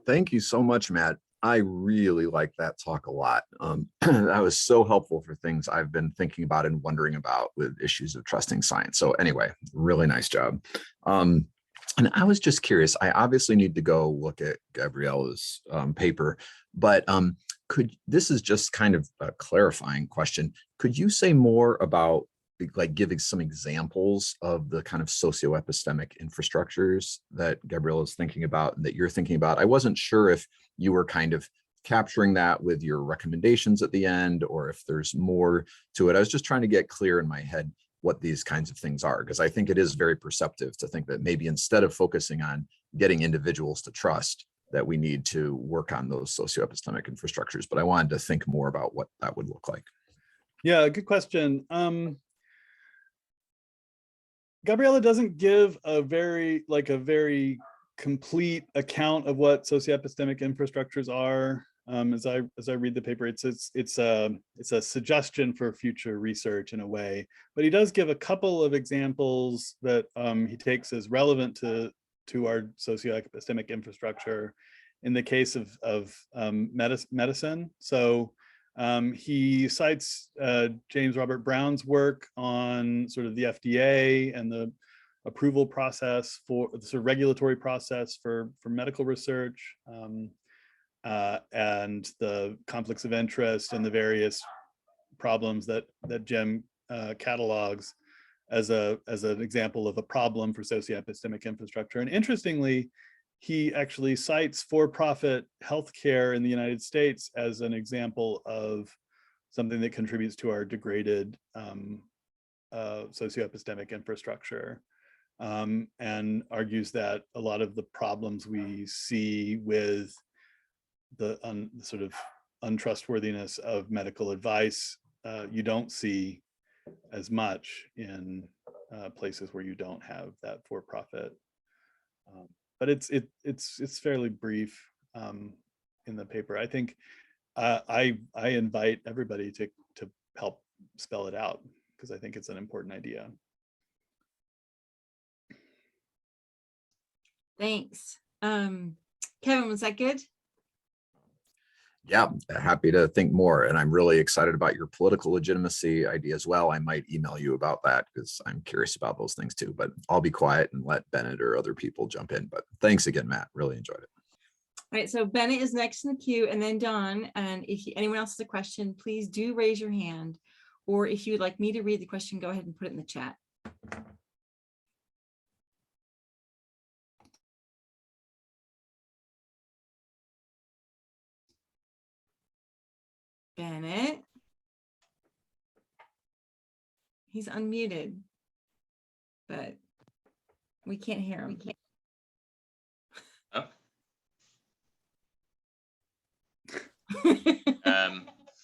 Thank you so much, Matt. I really like that talk a lot. That was so helpful for things I've been thinking about and wondering about with issues of trusting science. So anyway, really nice job. And I was just curious, I obviously need to go look at Gabriella's paper, but this is just kind of a clarifying question. Could you say more about like giving some examples of the kind of socio-epistemic infrastructures that Gabriella is thinking about and that you're thinking about? I wasn't sure if you were kind of capturing that with your recommendations at the end, or if there's more to it. I was just trying to get clear in my head what these kinds of things are, because I think it is very perceptive to think that maybe instead of focusing on getting individuals to trust, that we need to work on those socio-epistemic infrastructures. But I wanted to think more about what that would look like. Yeah, good question. Gabriella doesn't give a very complete account of what socio-epistemic infrastructures are. As I read the paper, it's a suggestion for future research in a way, but he does give a couple of examples that he takes as relevant to our socio-epistemic infrastructure in the case of medicine. So he cites James Robert Brown's work on sort of the FDA and the approval process for the sort of regulatory process for medical research, and the conflicts of interest and the various problems that Jim catalogs as an example of a problem for socio-epistemic infrastructure. And interestingly, he actually cites for-profit healthcare in the United States as an example of something that contributes to our degraded socio-epistemic infrastructure, and argues that a lot of the problems we see with the sort of untrustworthiness of medical advice, you don't see as much in places where you don't have that for-profit. But it's fairly brief in the paper. I think I invite everybody to help spell it out, because I think it's an important idea. Thanks. Kevin, was that good? Yeah, happy to think more. And I'm really excited about your political legitimacy idea as well. I might email you about that because I'm curious about those things too, but I'll be quiet and let Bennett or other people jump in. But thanks again, Matt. Really enjoyed it. All right, so Bennett is next in the queue, and then Don. And if anyone else has a question, please do raise your hand. Or if you would like me to read the question, go ahead and put it in the chat. Bennett. He's unmuted, but we can't hear him. Oh.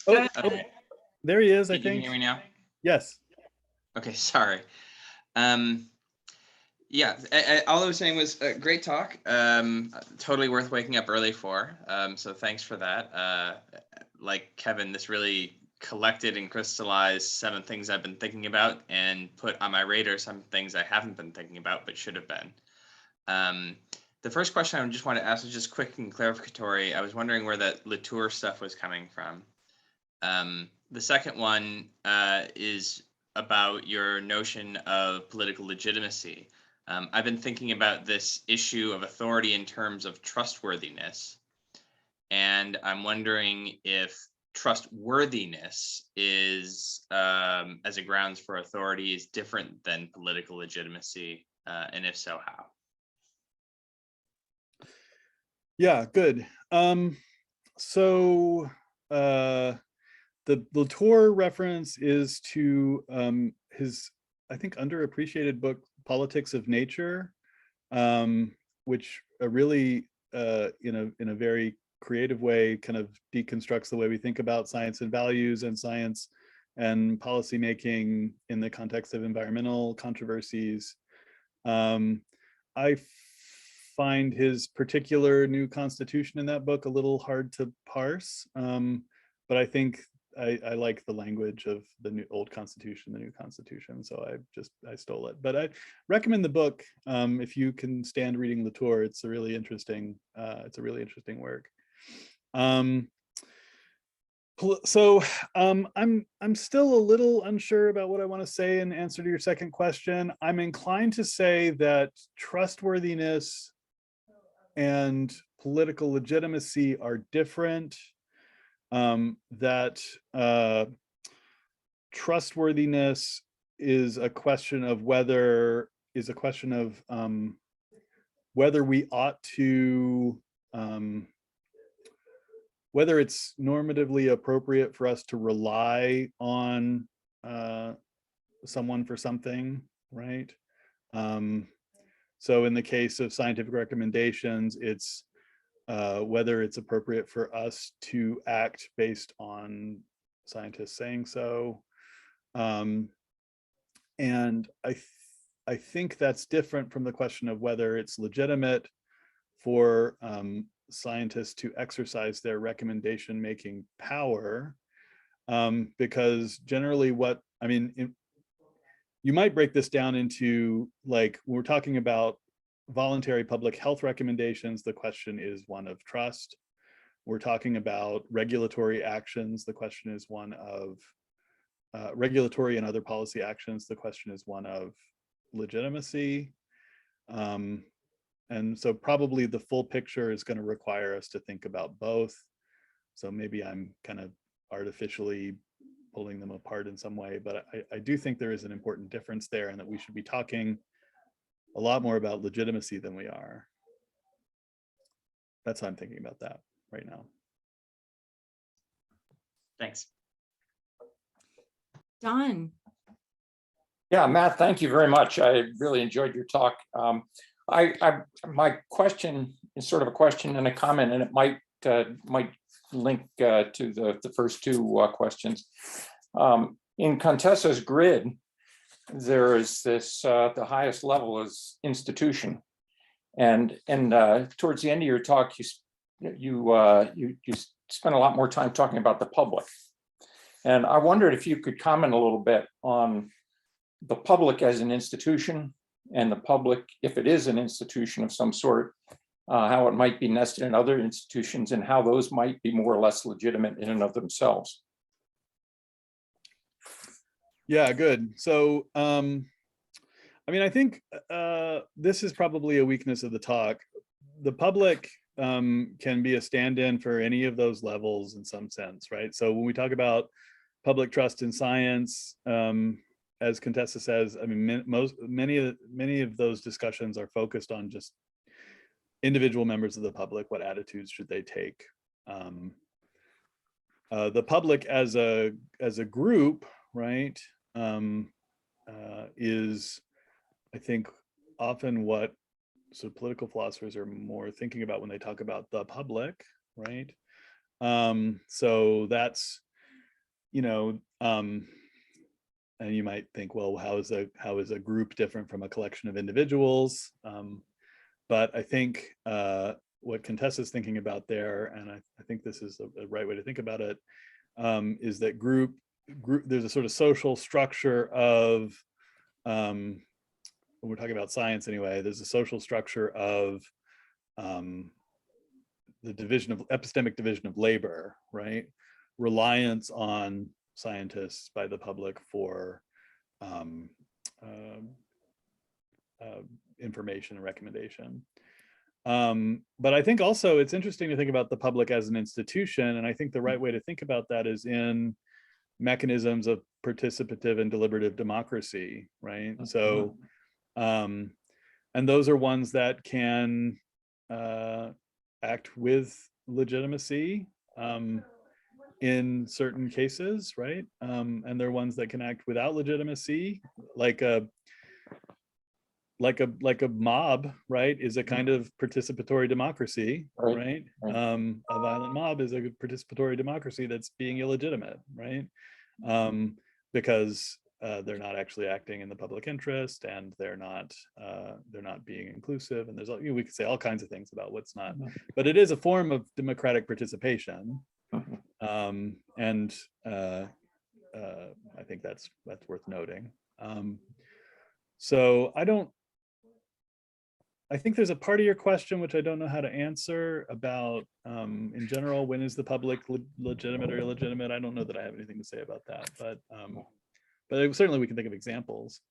Oh, there he is, I Can you think. hear me now? Yes. Okay, sorry. Yeah, all I was saying was great talk. Totally worth waking up early for. So thanks for that. Like Kevin, this really collected and crystallized some of the things I've been thinking about and put on my radar some things I haven't been thinking about but should have been. The first question I just want to ask is just quick and clarificatory. I was wondering where that Latour stuff was coming from. The second one is about your notion of political legitimacy. I've been thinking about this issue of authority in terms of trustworthiness. And I'm wondering if trustworthiness is, as a grounds for authority, is different than political legitimacy, and if so, how? Yeah, good. So the Latour reference is to his, I think, underappreciated book, Politics of Nature, which really, in a very creative way, kind of deconstructs the way we think about science and values and science and policymaking in the context of environmental controversies. I find his particular new constitution in that book a little hard to parse, but I think I like the language of the old constitution, the new constitution, so I stole it. But I recommend the book if you can stand reading Latour. It's a really interesting work. So I'm still a little unsure about what I want to say in answer to your second question. I'm inclined to say that trustworthiness and political legitimacy are different. That trustworthiness is a question of whether we ought to, whether it's normatively appropriate for us to rely on someone for something, right? So in the case of scientific recommendations, it's whether it's appropriate for us to act based on scientists saying so. And I think that's different from the question of whether it's legitimate for scientists to exercise their recommendation making power, because generally you might break this down into, like, when we're talking about voluntary public health recommendations, the question is one of trust. We're talking about regulatory actions, the question is one of regulatory and other policy actions, the question is one of legitimacy. And so probably the full picture is going to require us to think about both. So maybe I'm kind of artificially pulling them apart in some way, but I do think there is an important difference there, and that we should be talking a lot more about legitimacy than we are. That's how I'm thinking about that right now. Thanks. Don. Yeah, Matt, thank you very much. I really enjoyed your talk. My question is sort of a question and a comment, and it might link to the first two questions. In Contessa's grid, there is this, the highest level is institution. And towards the end of your talk, you spent a lot more time talking about the public. And I wondered if you could comment a little bit on the public as an institution, and the public, if it is an institution of some sort, how it might be nested in other institutions, and how those might be more or less legitimate in and of themselves. Yeah, good. So, I mean, I think this is probably a weakness of the talk. The public can be a stand-in for any of those levels in some sense, right? So when we talk about public trust in science, as Contessa says, I mean, many of those discussions are focused on just individual members of the public. What attitudes should they take? The public as a group, right, is, I think, often what sort of political philosophers are more thinking about when they talk about the public, right? So that's, you know, and you might think, well, how is a group different from a collection of individuals? But I think what Contessa's thinking about there, and I think this is a right way to think about it, is that group there's a sort of social structure of, when we're talking about science anyway, there's a social structure of the epistemic division of labor, right? Reliance on scientists by the public for information and recommendation. But I think also it's interesting to think about the public as an institution, and I think the right way to think about that is in mechanisms of participative and deliberative democracy, right? So, and those are ones that can act with legitimacy in certain cases, right? And they're ones that can act without legitimacy, like a mob, right, is a kind of participatory democracy, right? A violent mob is a participatory democracy that's being illegitimate, right? Because they're not actually acting in the public interest, and they're not being inclusive, and there's, you know, we could say all kinds of things about what's not, but it is a form of democratic participation, and I think that's worth noting. So I think there's a part of your question which I don't know how to answer about, in general, when is the public legitimate or illegitimate? I don't know that I have anything to say about that, but certainly we can think of examples.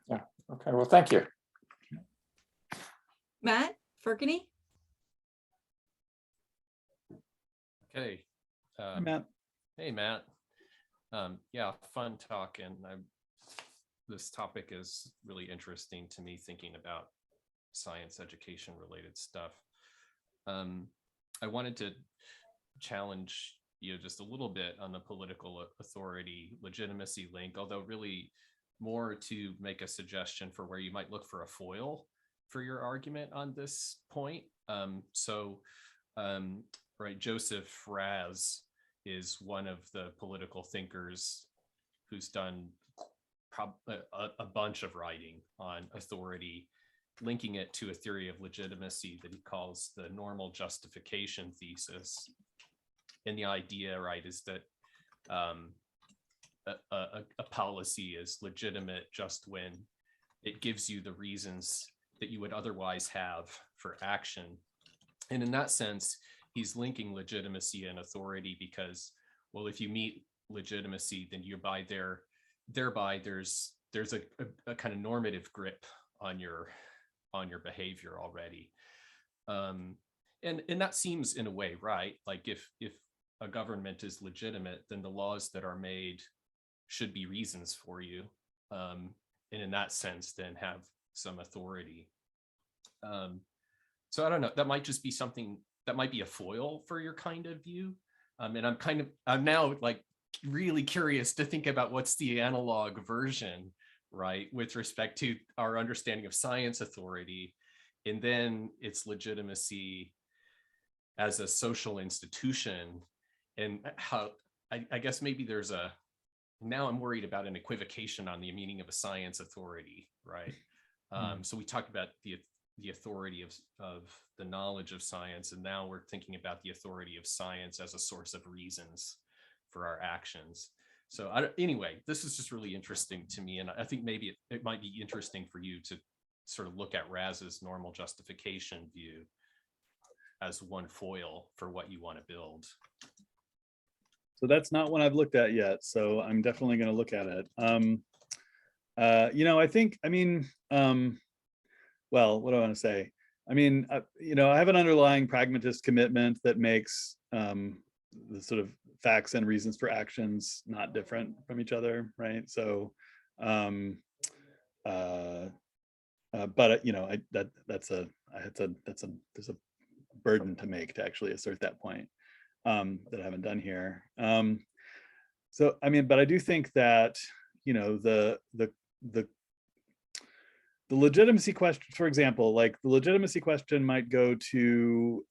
Yeah. Okay. Well, thank you. Matt Ferkany. Okay. Hi, Matt. Hey, Matt. Yeah, fun talk, and this topic is really interesting to me, thinking about science education related stuff. I wanted to challenge you just a little bit on the political authority legitimacy link, although really more to make a suggestion for where you might look for a foil for your argument on this point. Right, Joseph Raz is one of the political thinkers who's done a bunch of writing on authority, linking it to a theory of legitimacy that he calls the normal justification thesis. And the idea, right, is that a policy is legitimate just when it gives you the reasons that you would otherwise have for action. And in that sense, he's linking legitimacy and authority because, well, if you meet legitimacy, then thereby there's a kind of normative grip on your behavior already. And that seems in a way right. Like if a government is legitimate, then the laws that are made should be reasons for you. And in that sense, then have some authority. So I don't know, that might just be something that might be a foil for your kind of view. And I'm now like really curious to think about what's the analog version, right, with respect to our understanding of science authority, and then its legitimacy as a social institution, and how I guess maybe now I'm worried about an equivocation on the meaning of a science authority, right? So we talked about the authority of the knowledge of science, and now we're thinking about the authority of science as a source of reasons for our actions. So anyway, this is just really interesting to me, and I think maybe it might be interesting for you to sort of look at Raz's normal justification view as one foil for what you want to build. So that's not one I've looked at yet, so I'm definitely going to look at it. Well, what do I want to say? I mean, I have an underlying pragmatist commitment that makes the sort of facts and reasons for actions not different from each other, right? So, but there's a burden to make to actually assert that point that I haven't done here. So, I mean, but I do think that the legitimacy question, for example, like the legitimacy question might go to,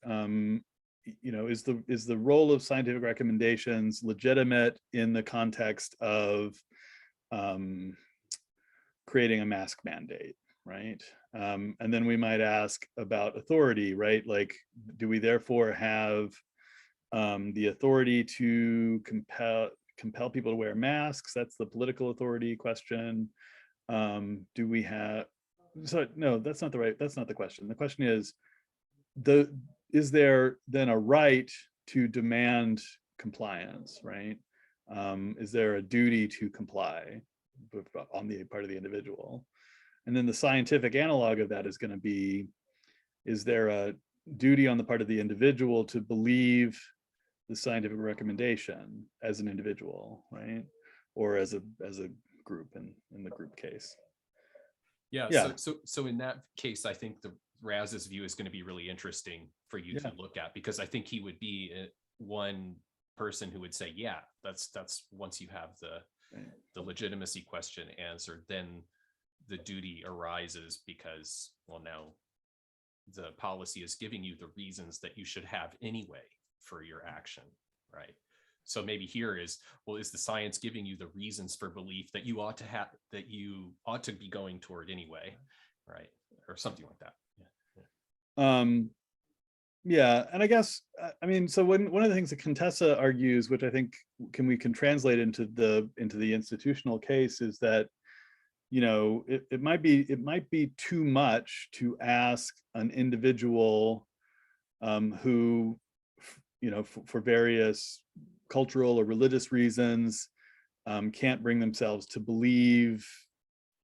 is the role of scientific recommendations legitimate in the context of creating a mask mandate, right? And then we might ask about authority, right? Like, do we therefore have the authority to compel people to wear masks? That's the political authority question. Do we have, so no, that's not the question. The question is, is there then a right to demand compliance, right? Is there a duty to comply on the part of the individual? And then the scientific analog of that is going to be, is there a duty on the part of the individual to believe the scientific recommendation as an individual, right? Or as a group in the group case. Yeah. So in that case, I think the Raz's view is going to be really interesting for you to look at, because I think he would be one person who would say, yeah, that's once you have the legitimacy question answered, then the duty arises because, well, now the policy is giving you the reasons that you should have anyway for your action, right? So maybe here is, well, is the science giving you the reasons for belief that you ought to have, that you ought to be going toward anyway, right? Or something like that. Yeah, and I guess, I mean, so one of the things that Contessa argues, which I think we can translate into the institutional case, is that, it might be too much to ask an individual who, for various cultural or religious reasons, can't bring themselves to believe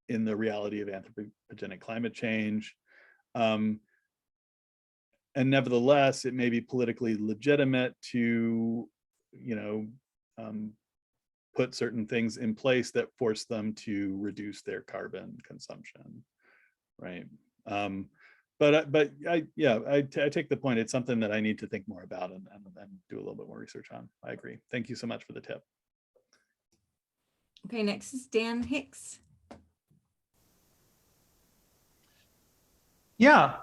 in the reality of anthropogenic climate change. And nevertheless, it may be politically legitimate to, put certain things in place that force them to reduce their carbon consumption, right? But I take the point. It's something that I need to think more about and do a little bit more research on. I agree. Thank you so much for the tip. Okay, next is Dan Hicks. Yeah,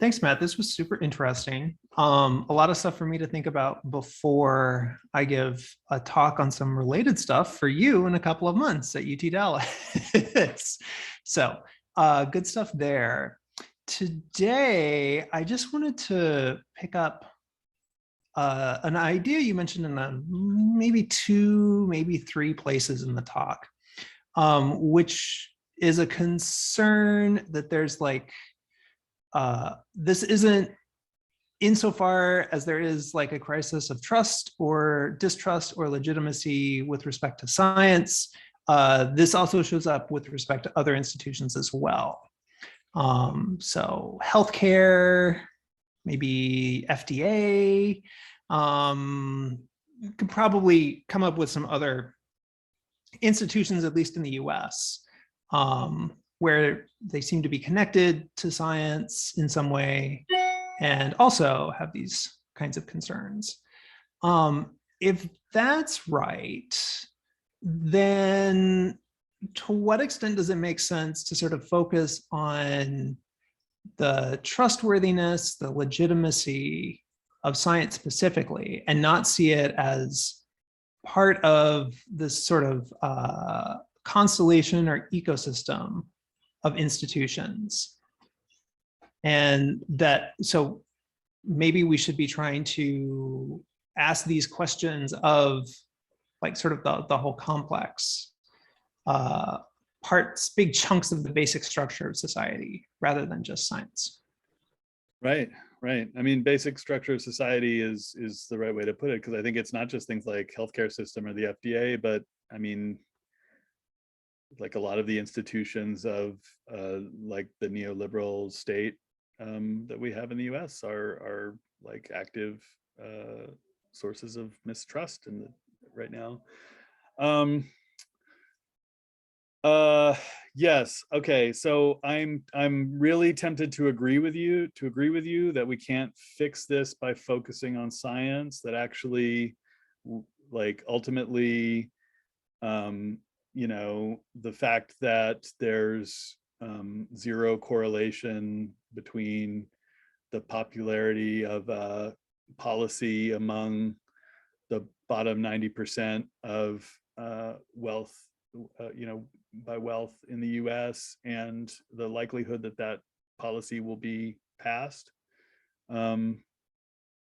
thanks, Matt. This was super interesting. A lot of stuff for me to think about before I give a talk on some related stuff for you in a couple of months at UT Dallas. So good stuff there. Today, I just wanted to pick up an idea you mentioned in maybe 2, maybe 3 places in the talk, which is a concern that there's like, this isn't, insofar as there is like a crisis of trust or distrust or legitimacy with respect to science, this also shows up with respect to other institutions as well. So healthcare, maybe FDA, could probably come up with some other institutions, at least in the US, where they seem to be connected to science in some way and also have these kinds of concerns. If that's right, then to what extent does it make sense to sort of focus on the trustworthiness, the legitimacy of science specifically, and not see it as part of this sort of constellation or ecosystem of institutions? And that, so maybe we should be trying to ask these questions of like sort of the whole complex parts, big chunks of the basic structure of society rather than just science. Right, right. I mean, basic structure of society is the right way to put it, because I think it's not just things like healthcare system or the FDA, but I mean, like a lot of the institutions of like the neoliberal state that we have in the US are like active sources of mistrust in the right now. Yes. Okay. So I'm really tempted to agree with you that we can't fix this by focusing on science, that actually like ultimately you know, the fact that there's zero correlation between the popularity of policy among the bottom 90% of wealth, you know, by wealth in the US, and the likelihood that that policy will be passed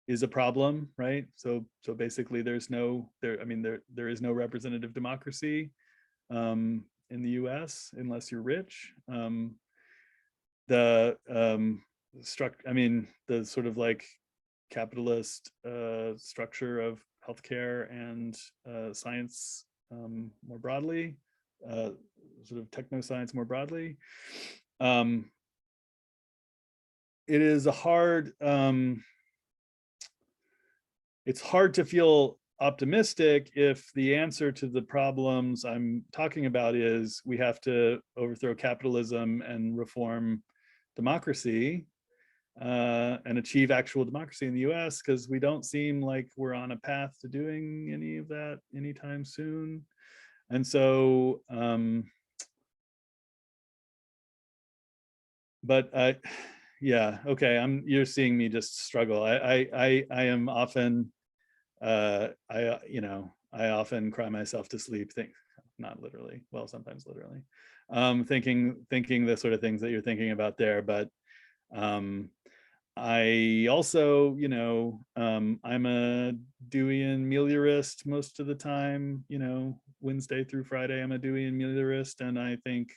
is a problem, right? So basically there's no, there is no representative democracy in the US unless you're rich. The the sort of like capitalist structure of healthcare and science more broadly, sort of technoscience more broadly. It is a hard, it's hard to feel optimistic if the answer to the problems I'm talking about is we have to overthrow capitalism and reform democracy and achieve actual democracy in the US, because we don't seem like we're on a path to doing any of that anytime soon. And so, but yeah, okay, you're seeing me just struggle. I am often, you know, I often cry myself to sleep, not literally, well, sometimes literally, thinking the sort of things that you're thinking about there. But I also, you know, I'm a Deweyan meliorist most of the time, you know, Wednesday through Friday, I'm a Deweyan meliorist. And I think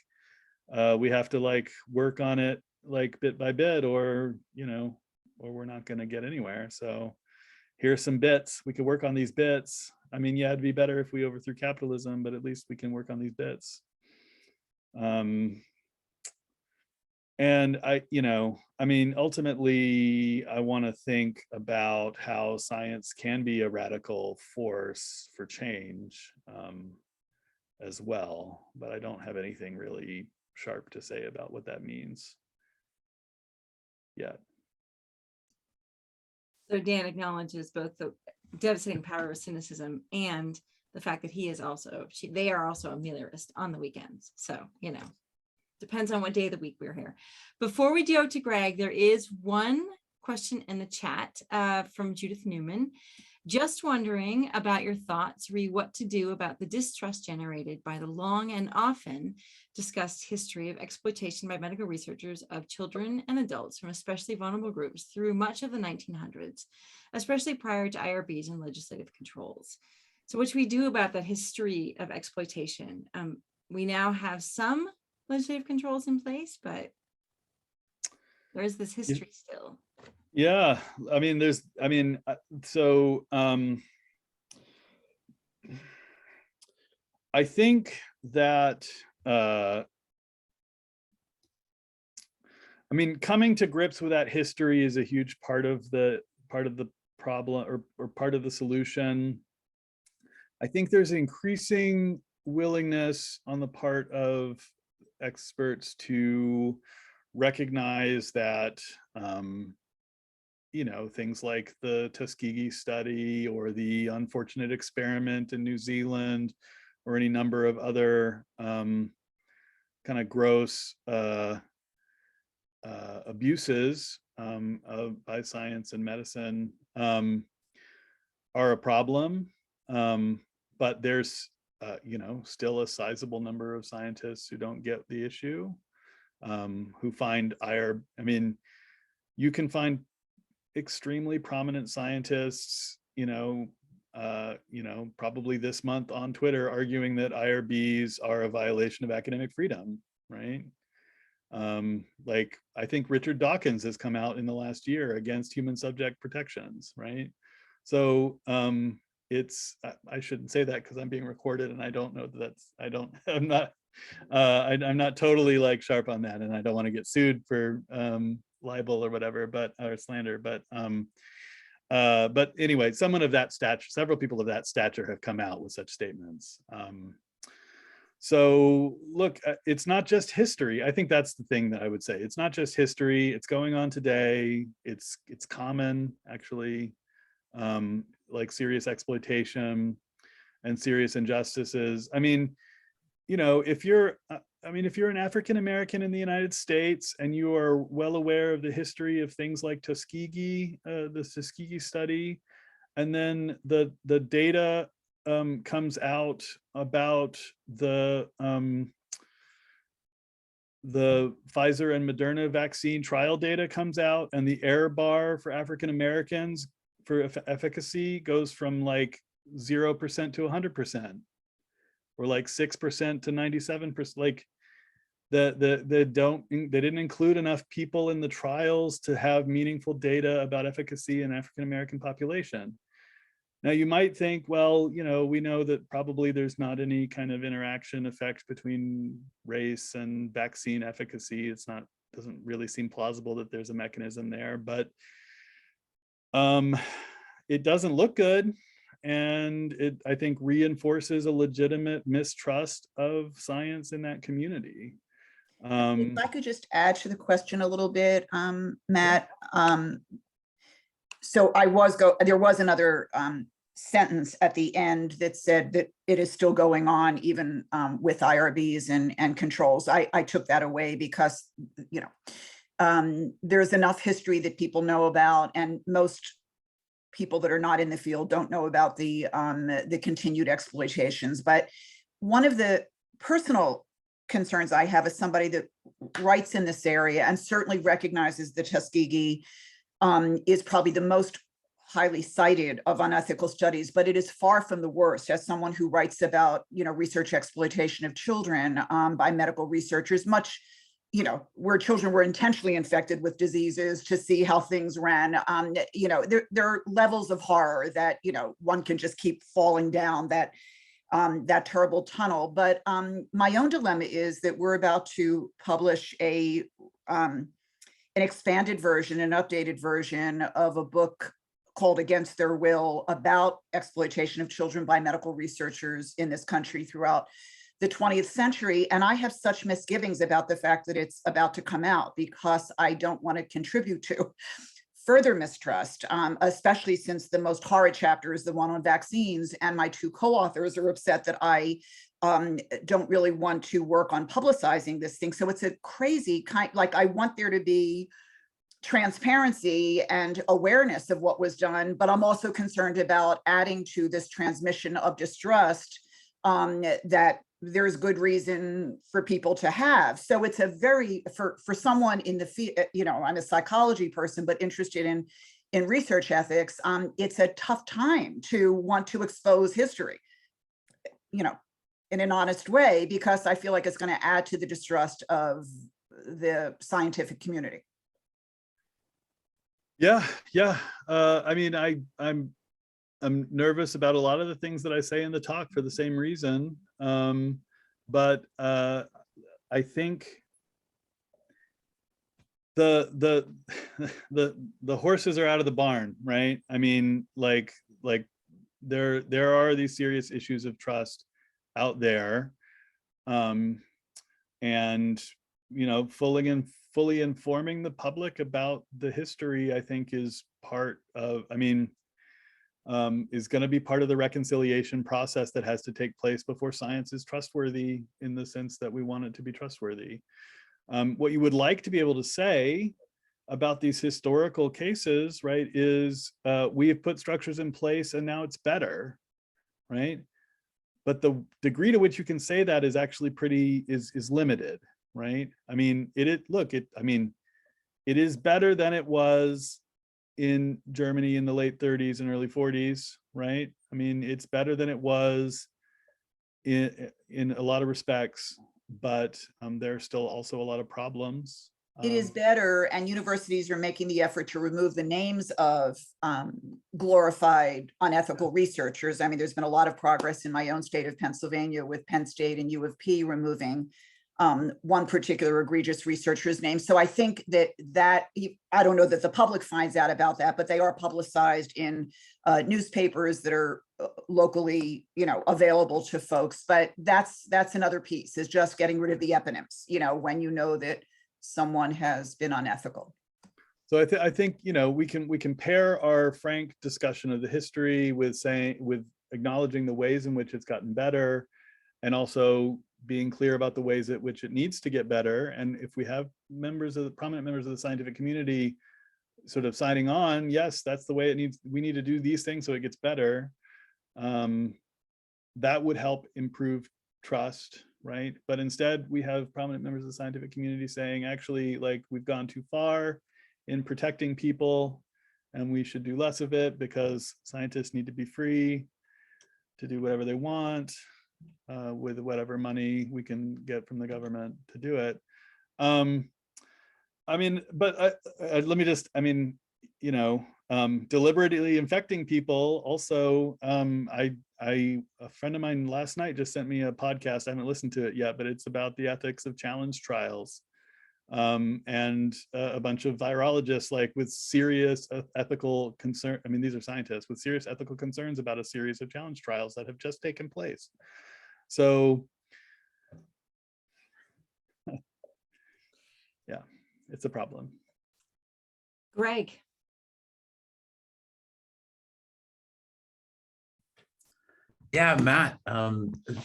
we have to like work on it like bit by bit, or, you know, or we're not going to get anywhere. So here's some bits. We could work on these bits. I mean, yeah, it'd be better if we overthrew capitalism, but at least we can work on these bits. And I, you know, I mean, ultimately, I want to think about how science can be a radical force for change as well, but I don't have anything really sharp to say about what that means yet. So Dan acknowledges both the devastating power of cynicism and the fact that he is also, they are also a meliorist on the weekends. So, you know, depends on what day of the week we're here. Before we go to Greg, there is one question in the chat from Judith Newman. Just wondering about your thoughts, re what to do about the distrust generated by the long and often discussed history of exploitation by medical researchers of children and adults from especially vulnerable groups through much of the 1900s, especially prior to IRBs and legislative controls. So what should we do about that history of exploitation? We now have some legislative controls in place, but there is this history still. Yeah, I mean, so I think that, I mean, coming to grips with that history is a huge part of the problem, or part of the solution. I think there's increasing willingness on the part of experts to recognize that you know, things like the Tuskegee study or the unfortunate experiment in New Zealand, or any number of other kind of gross abuses by science and medicine are a problem. But there's you know, still a sizable number of scientists who don't get the issue. who find I mean, you can find extremely prominent scientists, probably this month on Twitter arguing that IRBs are a violation of academic freedom, right? Like I think Richard Dawkins has come out in the last year against human subject protections, right? So I shouldn't say that because I'm being recorded and I don't know that I'm not totally like sharp on that, and I don't want to get sued for libel or whatever, or slander, but anyway, someone of that stature, several people of that stature have come out with such statements. So look, it's not just history. I think that's the thing that I would say. It's not just history. It's going on today. It's common, actually, like serious exploitation and serious injustices. I mean, if you're an African American in the United States and you are well aware of the history of things like Tuskegee, the Tuskegee study, and then the data comes out about the Pfizer and Moderna vaccine trial data comes out, and the error bar for African Americans for efficacy goes from like 0% to 100%, or like 6% to 97%. Like they didn't include enough people in the trials to have meaningful data about efficacy in African American population. Now you might think, well, we know that probably there's not any kind of interaction effect between race and vaccine efficacy. Doesn't really seem plausible that there's a mechanism there, but it doesn't look good. And it, I think, reinforces a legitimate mistrust of science in that community. If I could just add to the question a little bit, Matt. So there was another sentence at the end that said that it is still going on even with IRBs and controls. I took that away because, there's enough history that people know about, and most people that are not in the field don't know about the continued exploitations. But one of the personal concerns I have as somebody that writes in this area and certainly recognizes the Tuskegee is probably the most highly cited of unethical studies, but it is far from the worst. As someone who writes about, research exploitation of children by medical researchers, much, where children were intentionally infected with diseases to see how things ran, there are levels of horror that, one can just keep falling down that terrible tunnel. But my own dilemma is that we're about to publish an expanded version, an updated version of a book called Against Their Will about exploitation of children by medical researchers in this country throughout the 20th century. And I have such misgivings about the fact that it's about to come out, because I don't want to contribute to further mistrust, especially since the most horrid chapter is the one on vaccines. And my two co-authors are upset that I don't really want to work on publicizing this thing. So it's a crazy I want there to be transparency and awareness of what was done, but I'm also concerned about adding to this transmission of distrust that there's good reason for people to have. So it's a very, for someone in the field, I'm a psychology person, but interested in research ethics, it's a tough time to want to expose history, in an honest way, because I feel like it's going to add to the distrust of the scientific community. Yeah. I mean, I'm nervous about a lot of the things that I say in the talk for the same reason. But I think the horses are out of the barn, right? I mean, like there are these serious issues of trust out there, and fully informing the public about the history, I think, is part of, is going to be part of the reconciliation process that has to take place before science is trustworthy in the sense that we want it to be trustworthy. What you would like to be able to say about these historical cases, right, is we have put structures in place and now it's better, right? But the degree to which you can say that is actually is limited. right? I mean, it is better than it was in Germany in the late 30s and early 40s, right? I mean, it's better than it was in a lot of respects, but there are still also a lot of problems. It is better, and universities are making the effort to remove the names of glorified unethical researchers. I mean, there's been a lot of progress in my own state of Pennsylvania with Penn State and U of P removing one particular egregious researcher's name. So I think that I don't know that the public finds out about that, but they are publicized in newspapers that are locally, available to folks. But that's another piece, is just getting rid of the eponyms, when you know that someone has been unethical. So I think we can pair our frank discussion of the history with acknowledging the ways in which it's gotten better, and also being clear about the ways at which it needs to get better. And if we have prominent members of the scientific community sort of signing on, yes, that's the way it needs. We need to do these things so it gets better. That would help improve trust, right? But instead, we have prominent members of the scientific community saying, actually, like, we've gone too far in protecting people, and we should do less of it because scientists need to be free to do whatever they want with whatever money we can get from the government to do it. I mean, but let me just, deliberately infecting people also, a friend of mine last night just sent me a podcast. I haven't listened to it yet, but it's about the ethics of challenge trials. And a bunch of virologists, like, with serious ethical concern. I mean, these are scientists with serious ethical concerns about a series of challenge trials that have just taken place. So yeah, it's a problem. Greg. Yeah, Matt,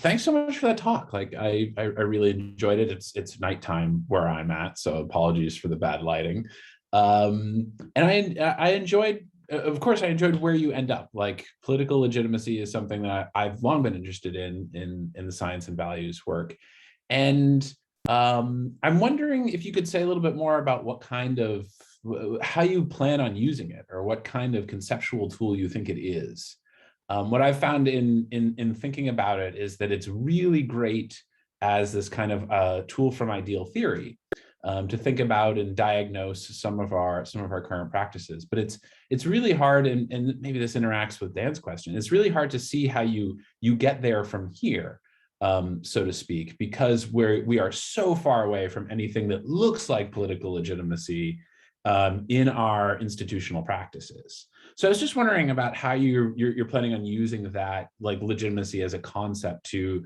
thanks so much for that talk. Like, I really enjoyed it. It's nighttime where I'm at, so apologies for the bad lighting. And I enjoyed, of course, I enjoyed where you end up. Like, political legitimacy is something that I've long been interested in the science and values work. And I'm wondering if you could say a little bit more about how you plan on using it, or what kind of conceptual tool you think it is. What I've found in thinking about it is that it's really great as this kind of tool from ideal theory to think about and diagnose some of our current practices. But it's really hard, and maybe this interacts with Dan's question. It's really hard to see how you get there from here, so to speak, because we are so far away from anything that looks like political legitimacy in our institutional practices. So I was just wondering about how you're planning on using that, like, legitimacy as a concept to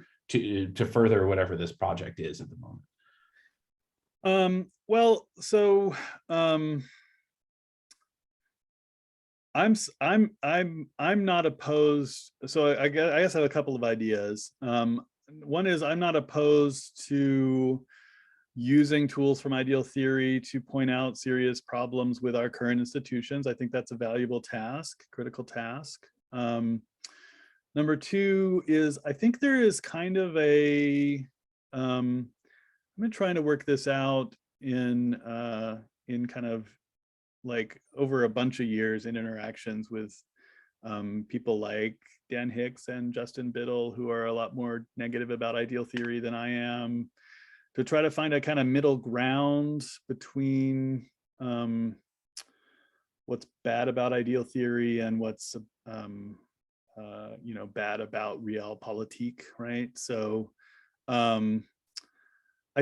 further whatever this project is at the moment. Well, so I'm not opposed. So I guess I have a couple of ideas. One is, I'm not opposed to using tools from ideal theory to point out serious problems with our current institutions. I think that's a valuable task, critical task. Number two is, I think there is kind of I've been trying to work this out in kind of like over a bunch of years in interactions with people like Dan Hicks and Justin Biddle, who are a lot more negative about ideal theory than I am, to try to find a kind of middle ground between what's bad about ideal theory and what's bad about realpolitik, right? So I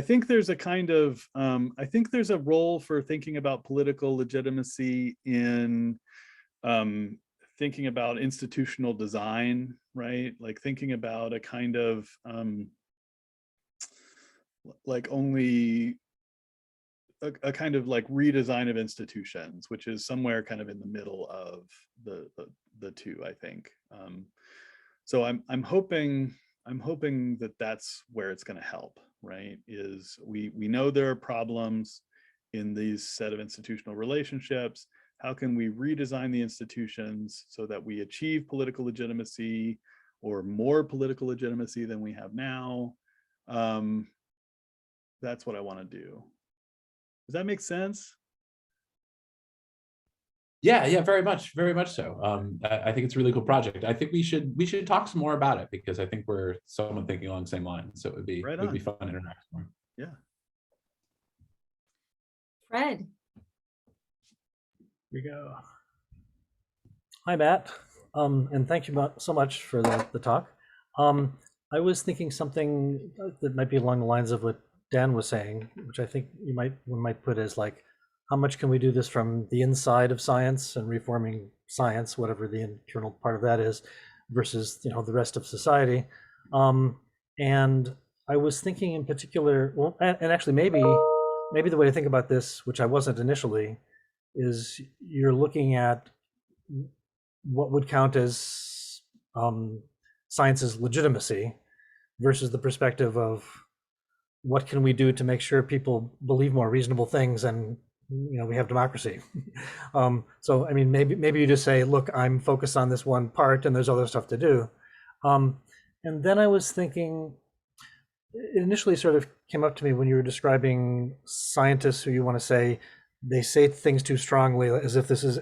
think there's a kind of I think there's a role for thinking about political legitimacy in thinking about institutional design, right? Like, thinking about a kind of like only a kind of like redesign of institutions, which is somewhere kind of in the middle of the two, I think. So I'm hoping that that's where it's going to help, right? Is we know there are problems in these set of institutional relationships. How can we redesign the institutions so that we achieve political legitimacy, or more political legitimacy than we have now? that's what I want to do. Does that make sense? Yeah, very much so. I think it's a really cool project. I think we should talk some more about it because I think we're somewhat thinking along the same lines. So it would be Right fun to interact more. Yeah. Fred, Here we go. Hi, Matt. And thank you so much for the talk. I was thinking something that might be along the lines of what Dan was saying, which I think we might put as like, how much can we do this from the inside of science and reforming science, whatever the internal part of that is, versus the rest of society. And I was thinking in particular, well, and actually maybe the way to think about this, which I wasn't initially, is you're looking at what would count as science's legitimacy versus the perspective of what can we do to make sure people believe more reasonable things and we have democracy. So I mean, maybe you just say, look, I'm focused on this one part and there's other stuff to do. And then I was thinking, it initially sort of came up to me when you were describing scientists who you want to say, they say things too strongly as if this is,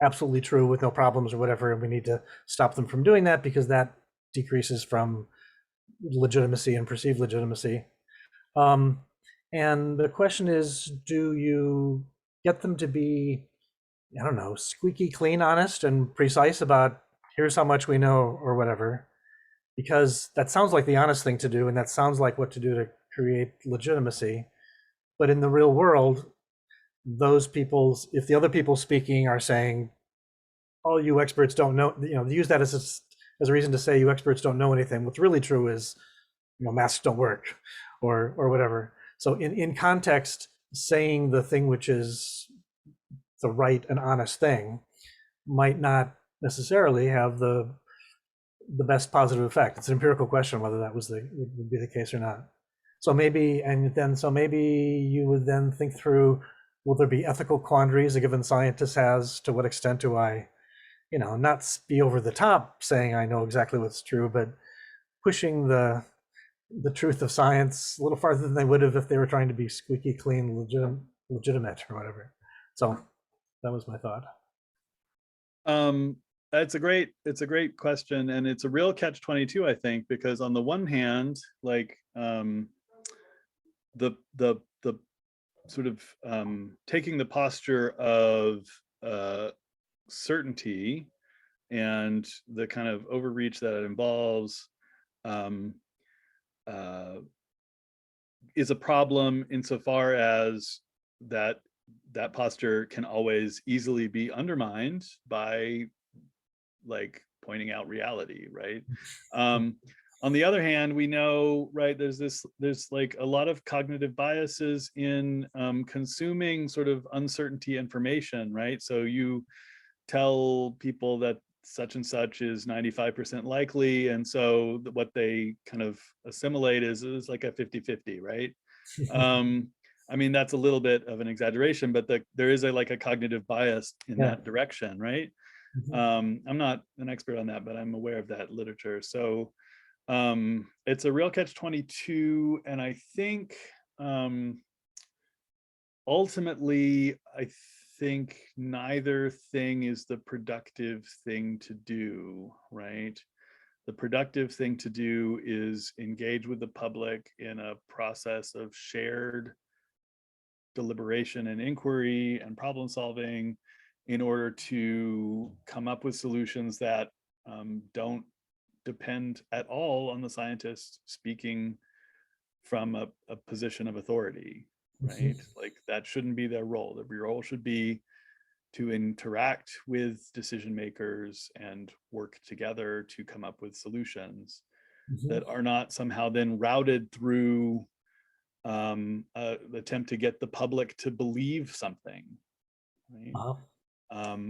absolutely true with no problems or whatever, and we need to stop them from doing that because that decreases from legitimacy and perceived legitimacy. And the question is, do you get them to be, I don't know, squeaky clean, honest, and precise about here's how much we know or whatever? Because that sounds like the honest thing to do, and that sounds like what to do to create legitimacy. But in the real world, those people's, if the other people speaking are saying, oh, you experts don't know, they use that as a reason to say you experts don't know anything. What's really true is, masks don't work or whatever. So in context, saying the thing which is the right and honest thing might not necessarily have the best positive effect. It's an empirical question whether that would be the case or not. So maybe you would then think through, will there be ethical quandaries a given scientist has? To what extent do I, not be over the top saying I know exactly what's true, but pushing the truth of science a little farther than they would have if they were trying to be squeaky clean, legitimate or whatever. So that was my thought. It's a great question, and it's a real catch-22, I think, because on the one hand, like the sort of taking the posture of certainty and the kind of overreach that it involves is a problem insofar as that posture can always easily be undermined by like pointing out reality, right? On the other hand, we know, right, there's like a lot of cognitive biases in consuming sort of uncertainty information, right? So you tell people that such and such is 95% likely, and so what they kind of assimilate is like a 50-50, right? I mean, that's a little bit of an exaggeration, but there is like a cognitive bias in that direction, right? I'm not an expert on that, but I'm aware of that literature. So it's a real catch-22, and I think ultimately, I think neither thing is the productive thing to do, right? The productive thing to do is engage with the public in a process of shared deliberation and inquiry and problem solving in order to come up with solutions that don't depend at all on the scientists speaking from a position of authority, right? Like that shouldn't be their role. Their role should be to interact with decision makers and work together to come up with solutions that are not somehow then routed through the attempt to get the public to believe something, right?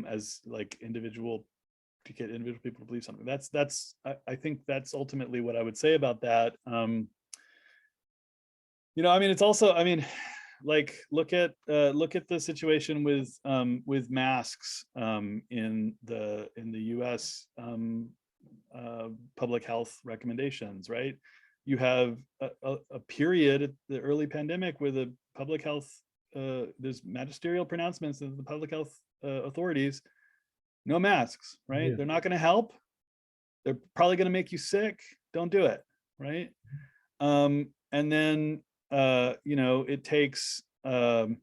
As like to get individual people to believe something. I think that's ultimately what I would say about that. I mean, it's also, I mean, like look at the situation with masks in the US public health recommendations, right? you have a period at the early pandemic where the public health, there's magisterial pronouncements of the public health authorities, no masks, right? Yeah. They're not going to help. They're probably going to make you sick. Don't do it, right? And then, you know, it takes, you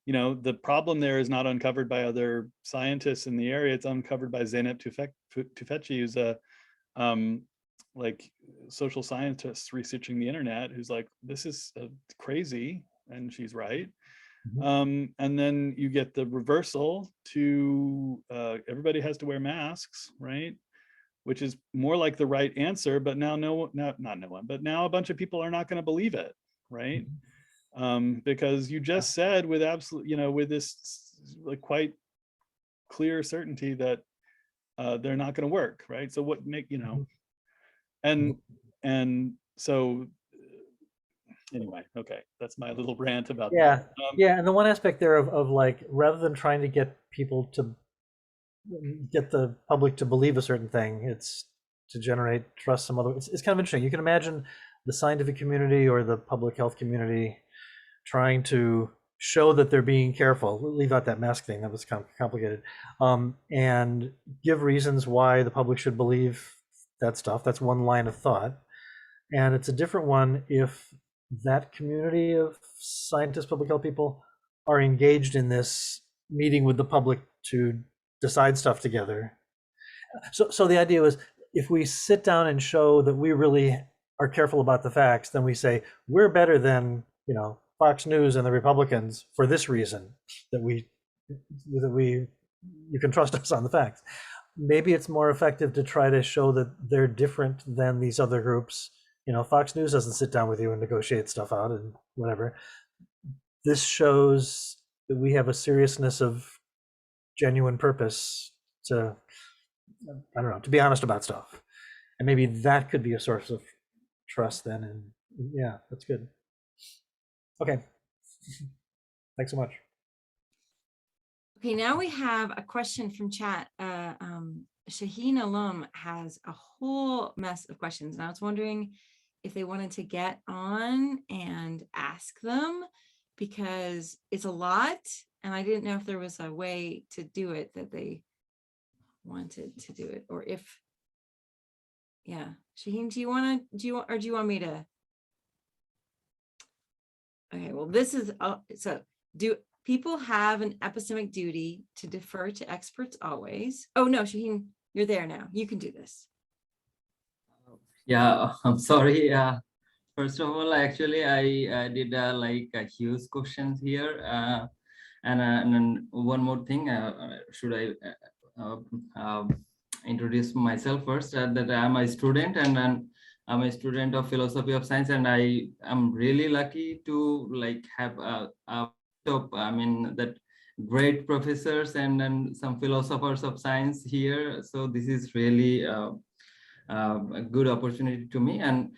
know, the problem there is not uncovered by other scientists in the area. It's uncovered by Zeynep Tufekci, who's a like social scientist researching the internet, who's like, this is crazy, and she's right. And then you get the reversal to everybody has to wear masks, right? Which is more like the right answer, but now not no one, but now a bunch of people are not going to believe it, right? Because you just said with absolute, you know, with this like quite clear certainty that they're not going to work, right? So what make, you know, and so anyway, okay, that's my little rant about Yeah, that. yeah, and the one aspect there of like, rather than trying to get people to get the public to believe a certain thing, it's to generate trust some other. It's kind of interesting. You can imagine the scientific community or the public health community trying to show that they're being careful. Leave out that mask thing, that was complicated, and give reasons why the public should believe that stuff. That's one line of thought, and it's a different one if that community of scientists, public health people, are engaged in this meeting with the public to decide stuff together. So the idea was, if we sit down and show that we really are careful about the facts, then we say we're better than, you know, Fox News and the Republicans for this reason, that you can trust us on the facts. Maybe it's more effective to try to show that they're different than these other groups. You know, Fox News doesn't sit down with you and negotiate stuff out and whatever. This shows that we have a seriousness of genuine purpose to, I don't know, to be honest about stuff. And maybe that could be a source of trust then. And yeah, that's good. Okay. Thanks so much. Okay, now we have a question from chat. Shaheen Alum has a whole mess of questions, and I was wondering if they wanted to get on and ask them, because it's a lot, and I didn't know if there was a way to do it that they wanted to do it, or if, yeah. Shaheen, do you want me to? Okay, well, this is, so do people have an epistemic duty to defer to experts always? Oh no, Shaheen, you're there now. You can do this. Yeah, I'm sorry. First of all, actually, I did like a huge questions here. And then one more thing, should I introduce myself first? That I'm a student, and then I'm a student of philosophy of science, and I am really lucky to like have I mean that great professors and then some philosophers of science here. So this is really a good opportunity to me. And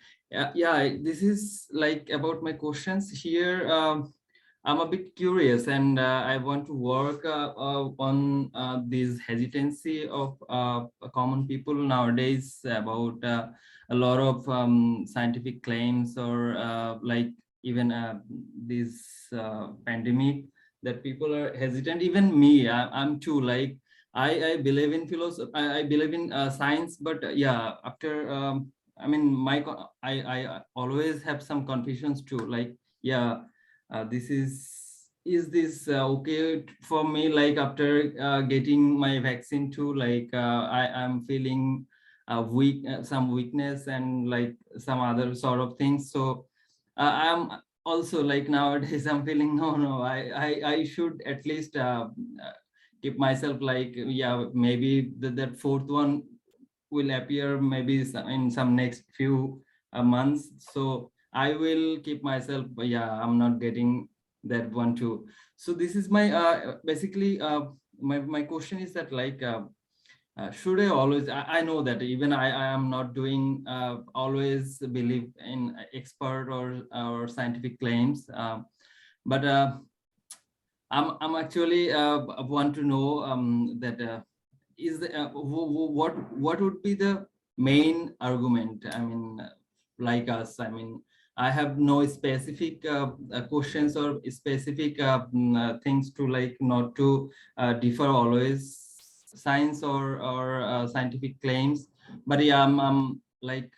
yeah, this is like about my questions here. I'm a bit curious, and I want to work on this hesitancy of common people nowadays about a lot of scientific claims, or like even this pandemic, that people are hesitant. Even me, I'm too, like I believe in philosophy, I believe in science, but yeah, after I mean, I always have some confusions too, like, yeah, this is this okay for me, like after getting my vaccine too, like I'm feeling weak, some weakness and like some other sort of things. So I'm also like nowadays I'm feeling no, I should at least keep myself like, yeah, maybe that fourth one will appear maybe in some next few months. So I will keep myself, yeah, I'm not getting that one too. So this is my basically my question is that, like, should I always, I know that even I am not doing always believe in expert or scientific claims, but I'm actually want to know that is the, what would be the main argument? I mean, like us. I mean, I have no specific questions or specific things to like not to differ always science or scientific claims. But yeah, I'm like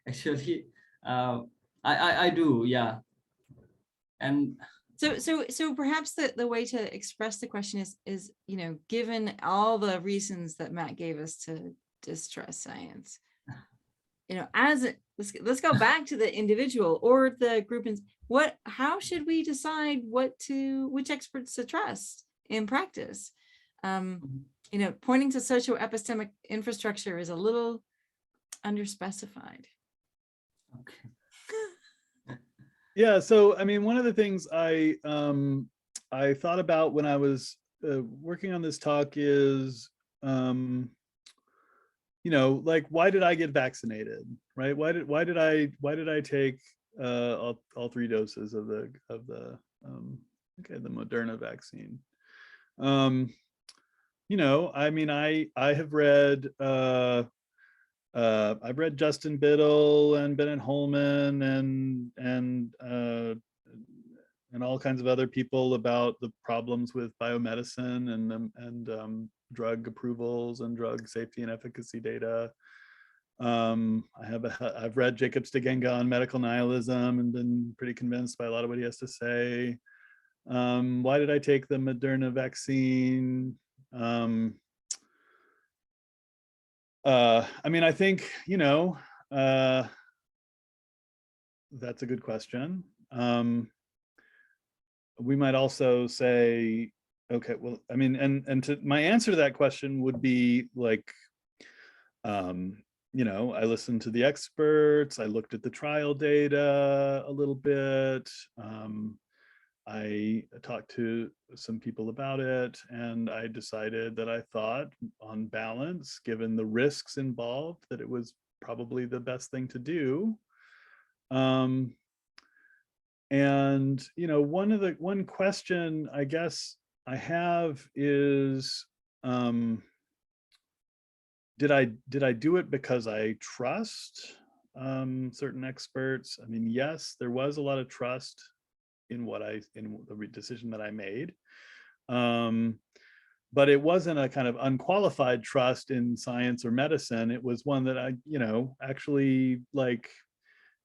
actually I do, yeah. And so perhaps the way to express the question is, you know, given all the reasons that Matt gave us to distrust science, you know, let's go back to the individual or the group, and how should we decide which experts to trust in practice? You know, pointing to socio-epistemic infrastructure is a little underspecified. okay. Yeah, so I mean, one of the things I thought about when I was working on this talk is, you know, like, why did I get vaccinated, right? Why did I take all 3 doses of the the Moderna vaccine? You know, I mean, I have read I've read Justin Biddle and Bennett Holman and all kinds of other people about the problems with biomedicine and drug approvals and drug safety and efficacy data. I've read Jacob Stegenga on medical nihilism and been pretty convinced by a lot of what he has to say. Why did I take the Moderna vaccine? I mean, I think, you know, that's a good question. We might also say, okay, well, I mean, and my answer to that question would be like, you know, I listened to the experts, I looked at the trial data a little bit. I talked to some people about it, and I decided that I thought, on balance, given the risks involved, that it was probably the best thing to do. And, you know, one question I guess I have is, did I do it because I trust certain experts? I mean, yes, there was a lot of trust in the decision that I made. But it wasn't a kind of unqualified trust in science or medicine. It was one that I, you know, actually like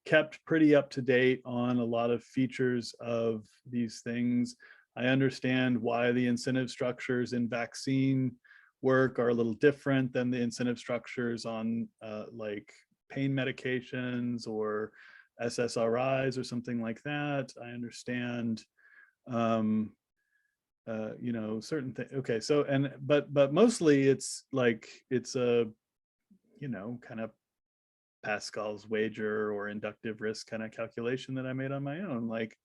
kept pretty up to date on a lot of features of these things. I understand why the incentive structures in vaccine work are a little different than the incentive structures on like pain medications or SSRIs or something like that. I understand, you know, certain things. Okay, so but mostly it's like it's a, you know, kind of Pascal's wager or inductive risk kind of calculation that I made on my own. Like,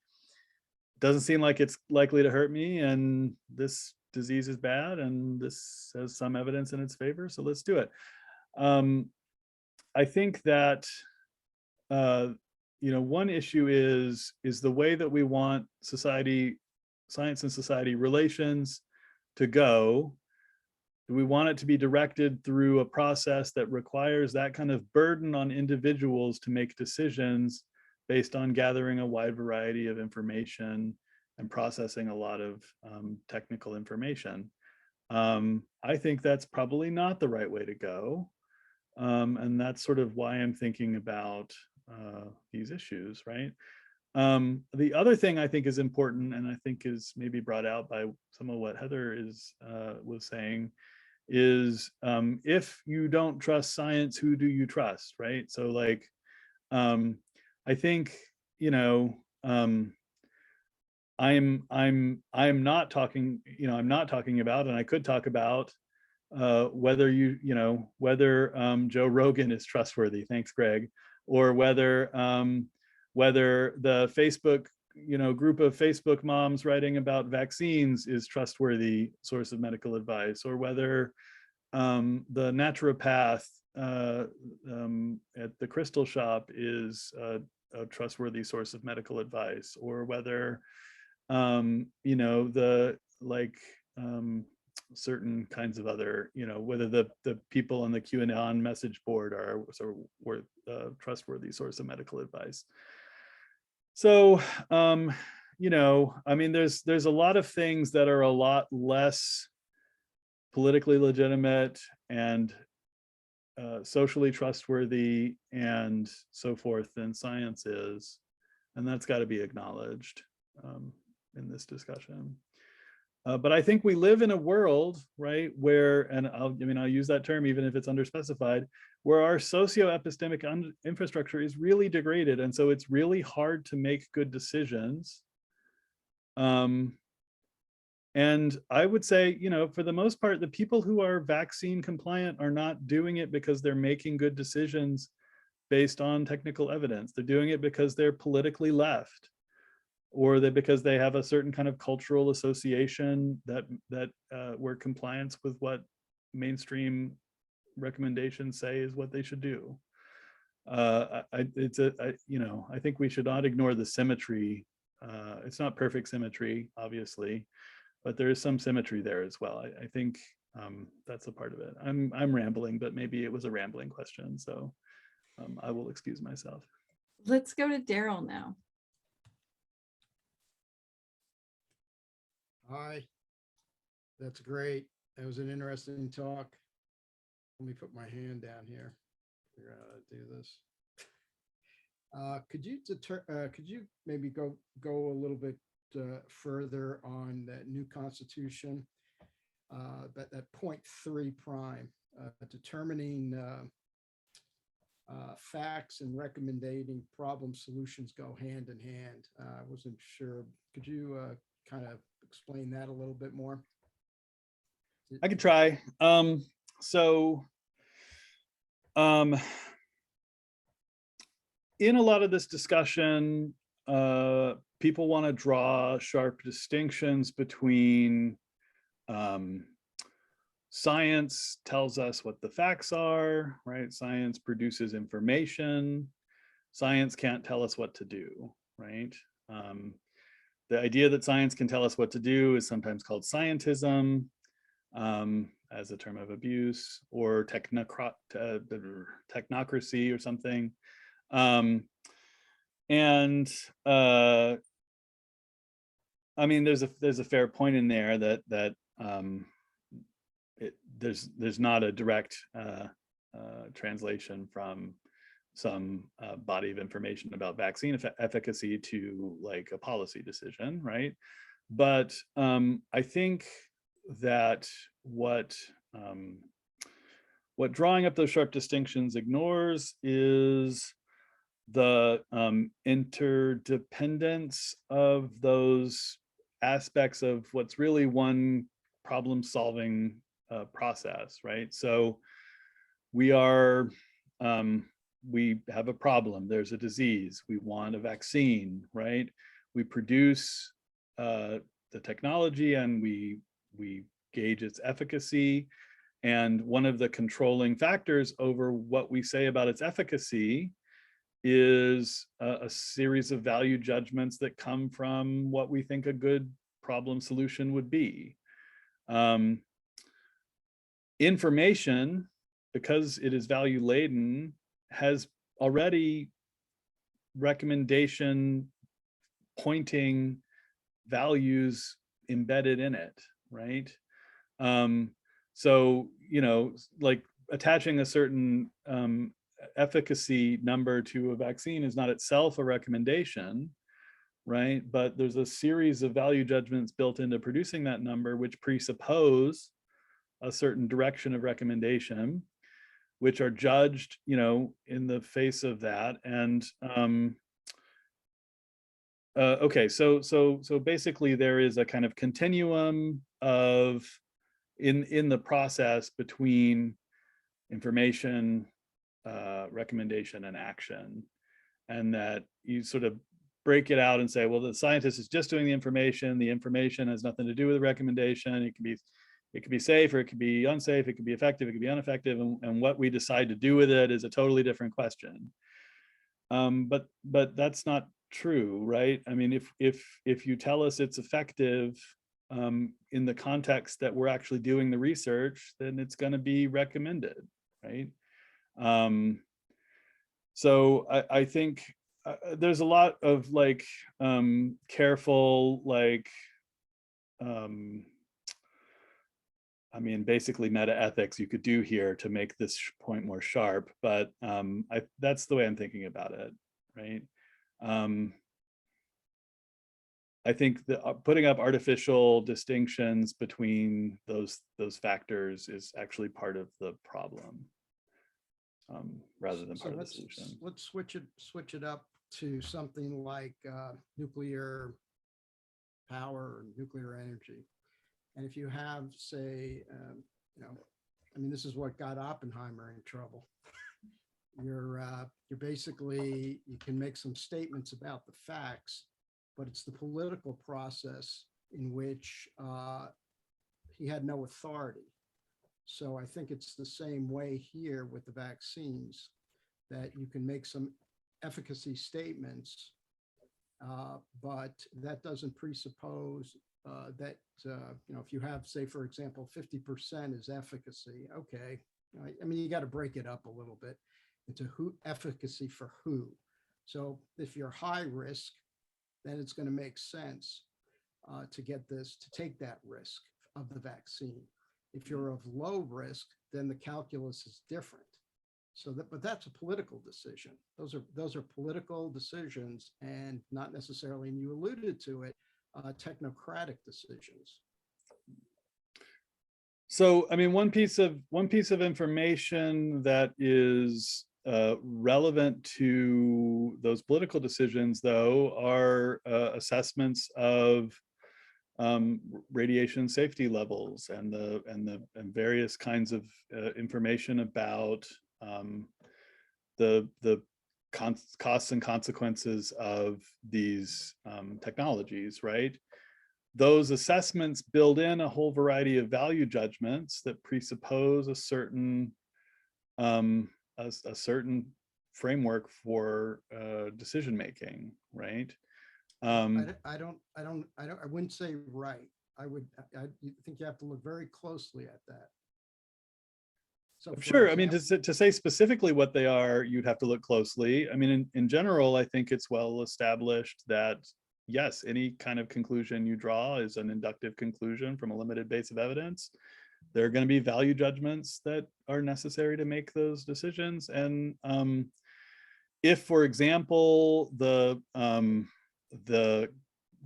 doesn't seem like it's likely to hurt me, and this disease is bad, and this has some evidence in its favor, so let's do it. I think that you know, one issue is the way that we want science and society relations to go. Do we want it to be directed through a process that requires that kind of burden on individuals to make decisions based on gathering a wide variety of information and processing a lot of technical information? I think that's probably not the right way to go. And that's sort of why I'm thinking about these issues, right? The other thing I think is important, and I think is maybe brought out by some of what Heather was saying, is if you don't trust science, who do you trust, right? So like, I think, you know, I'm not talking, you know, I'm not talking about, and I could talk about whether whether Joe Rogan is trustworthy. Thanks, Greg. Or whether the Facebook, you know, group of Facebook moms writing about vaccines is trustworthy source of medical advice, or whether the naturopath at the Crystal Shop is a trustworthy source of medical advice, or whether you know, the like certain kinds of other, whether the people on the QAnon message board are sort of worth a trustworthy source of medical advice. So, I mean, there's a lot of things that are a lot less politically legitimate and socially trustworthy and so forth than science is, and that's got to be acknowledged in this discussion. But I think we live in a world, right, where, and I'll use that term even if it's underspecified, where our socio-epistemic infrastructure is really degraded, and so it's really hard to make good decisions. And I would say, for the most part, the people who are vaccine compliant are not doing it because they're making good decisions based on technical evidence. They're doing it because they're politically left, or because they have a certain kind of cultural association that where compliance with what mainstream recommendations say is what they should do. I think we should not ignore the symmetry. It's not perfect symmetry, obviously, but there is some symmetry there as well. I think that's a part of it. I'm rambling, but maybe it was a rambling question, so I will excuse myself. Let's go to Daryl now. Hi, that's great. That was an interesting talk. Let me put my hand down here. Figure out how to do this. Could you maybe go a little bit further on that new constitution, that point 3 prime, determining facts and recommending problem solutions go hand in hand. I wasn't sure. Could you kind of explain that a little bit more? I could try. In a lot of this discussion, people want to draw sharp distinctions between science tells us what the facts are, right? Science produces information. Science can't tell us what to do, right? The idea that science can tell us what to do is sometimes called scientism, as a term of abuse, or technocracy or something. I mean, there's a fair point in there that there's not a direct translation from some body of information about vaccine efficacy to like a policy decision, right? But I think that what drawing up those sharp distinctions ignores is the interdependence of those aspects of what's really one problem-solving process, right? So we have a problem, there's a disease, we want a vaccine, right? We produce the technology and we gauge its efficacy. And one of the controlling factors over what we say about its efficacy is a series of value judgments that come from what we think a good problem solution would be. Information, because it is value laden, has already recommendation pointing values embedded in it, right? So, like attaching a certain efficacy number to a vaccine is not itself a recommendation, right? But there's a series of value judgments built into producing that number, which presuppose a certain direction of recommendation, which are judged, in the face of that. And okay, so basically there is a kind of continuum of in the process between information, recommendation, and action, and that you sort of break it out and say, well, the scientist is just doing the information has nothing to do with the recommendation. It could be safe, or it could be unsafe, it could be effective, it could be ineffective, and what we decide to do with it is a totally different question. But that's not true, right? I mean, if you tell us it's effective, in the context that we're actually doing the research, then it's going to be recommended, right? So I think there's a lot of like careful, like, I mean, basically meta ethics you could do here to make this point more sharp, but that's the way I'm thinking about it, right? I think that putting up artificial distinctions between those factors is actually part of the problem, rather than So part of the solution. let's switch it up to something like nuclear power or nuclear energy. And if you have, say, I mean, this is what got Oppenheimer in trouble. You're basically, you can make some statements about the facts, but it's the political process in which he had no authority. So I think it's the same way here with the vaccines, that you can make some efficacy statements, but that doesn't presuppose that, if you have, say, for example, 50% is efficacy, okay. I mean, you got to break it up a little bit into efficacy for who. So if you're high risk, then it's going to make sense to take that risk of the vaccine. If you're of low risk, then the calculus is different. But that's a political decision. Those are political decisions, and not necessarily, and you alluded to it, technocratic decisions. So, I mean, one piece of information that is relevant to those political decisions, though, are assessments of radiation safety levels and various kinds of information about the costs and consequences of these technologies, right? Those assessments build in a whole variety of value judgments that presuppose a certain framework for decision making, right? I wouldn't say right. I think you have to look very closely at that. So sure. I mean, to say specifically what they are, you'd have to look closely. I mean, in general, I think it's well established that yes, any kind of conclusion you draw is an inductive conclusion from a limited base of evidence. There are going to be value judgments that are necessary to make those decisions. And if, for example, the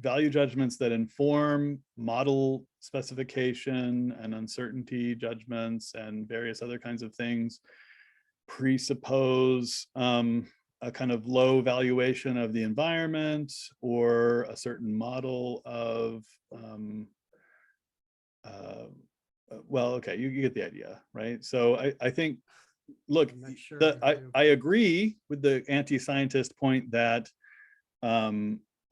value judgments that inform model specification and uncertainty judgments and various other kinds of things presuppose a kind of low valuation of the environment or a certain model of, well, okay, you get the idea, right? So I think, look, I agree with the anti-scientist point that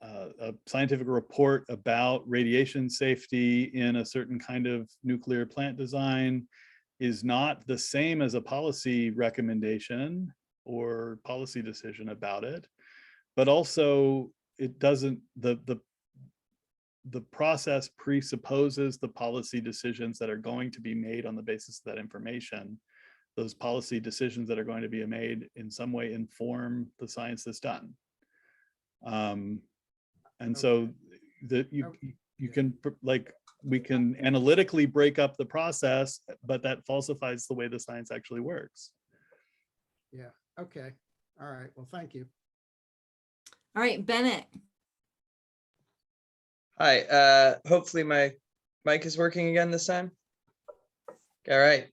a scientific report about radiation safety in a certain kind of nuclear plant design is not the same as a policy recommendation or policy decision about it, but also it doesn't, the process presupposes the policy decisions that are going to be made on the basis of that information. Those policy decisions that are going to be made in some way inform the science that's done. And so that you can, like, we can analytically break up the process, but that falsifies the way the science actually works. Yeah, okay. All right, well, thank you. All right, Bennett. Hi, hopefully my mic is working again this time. All right,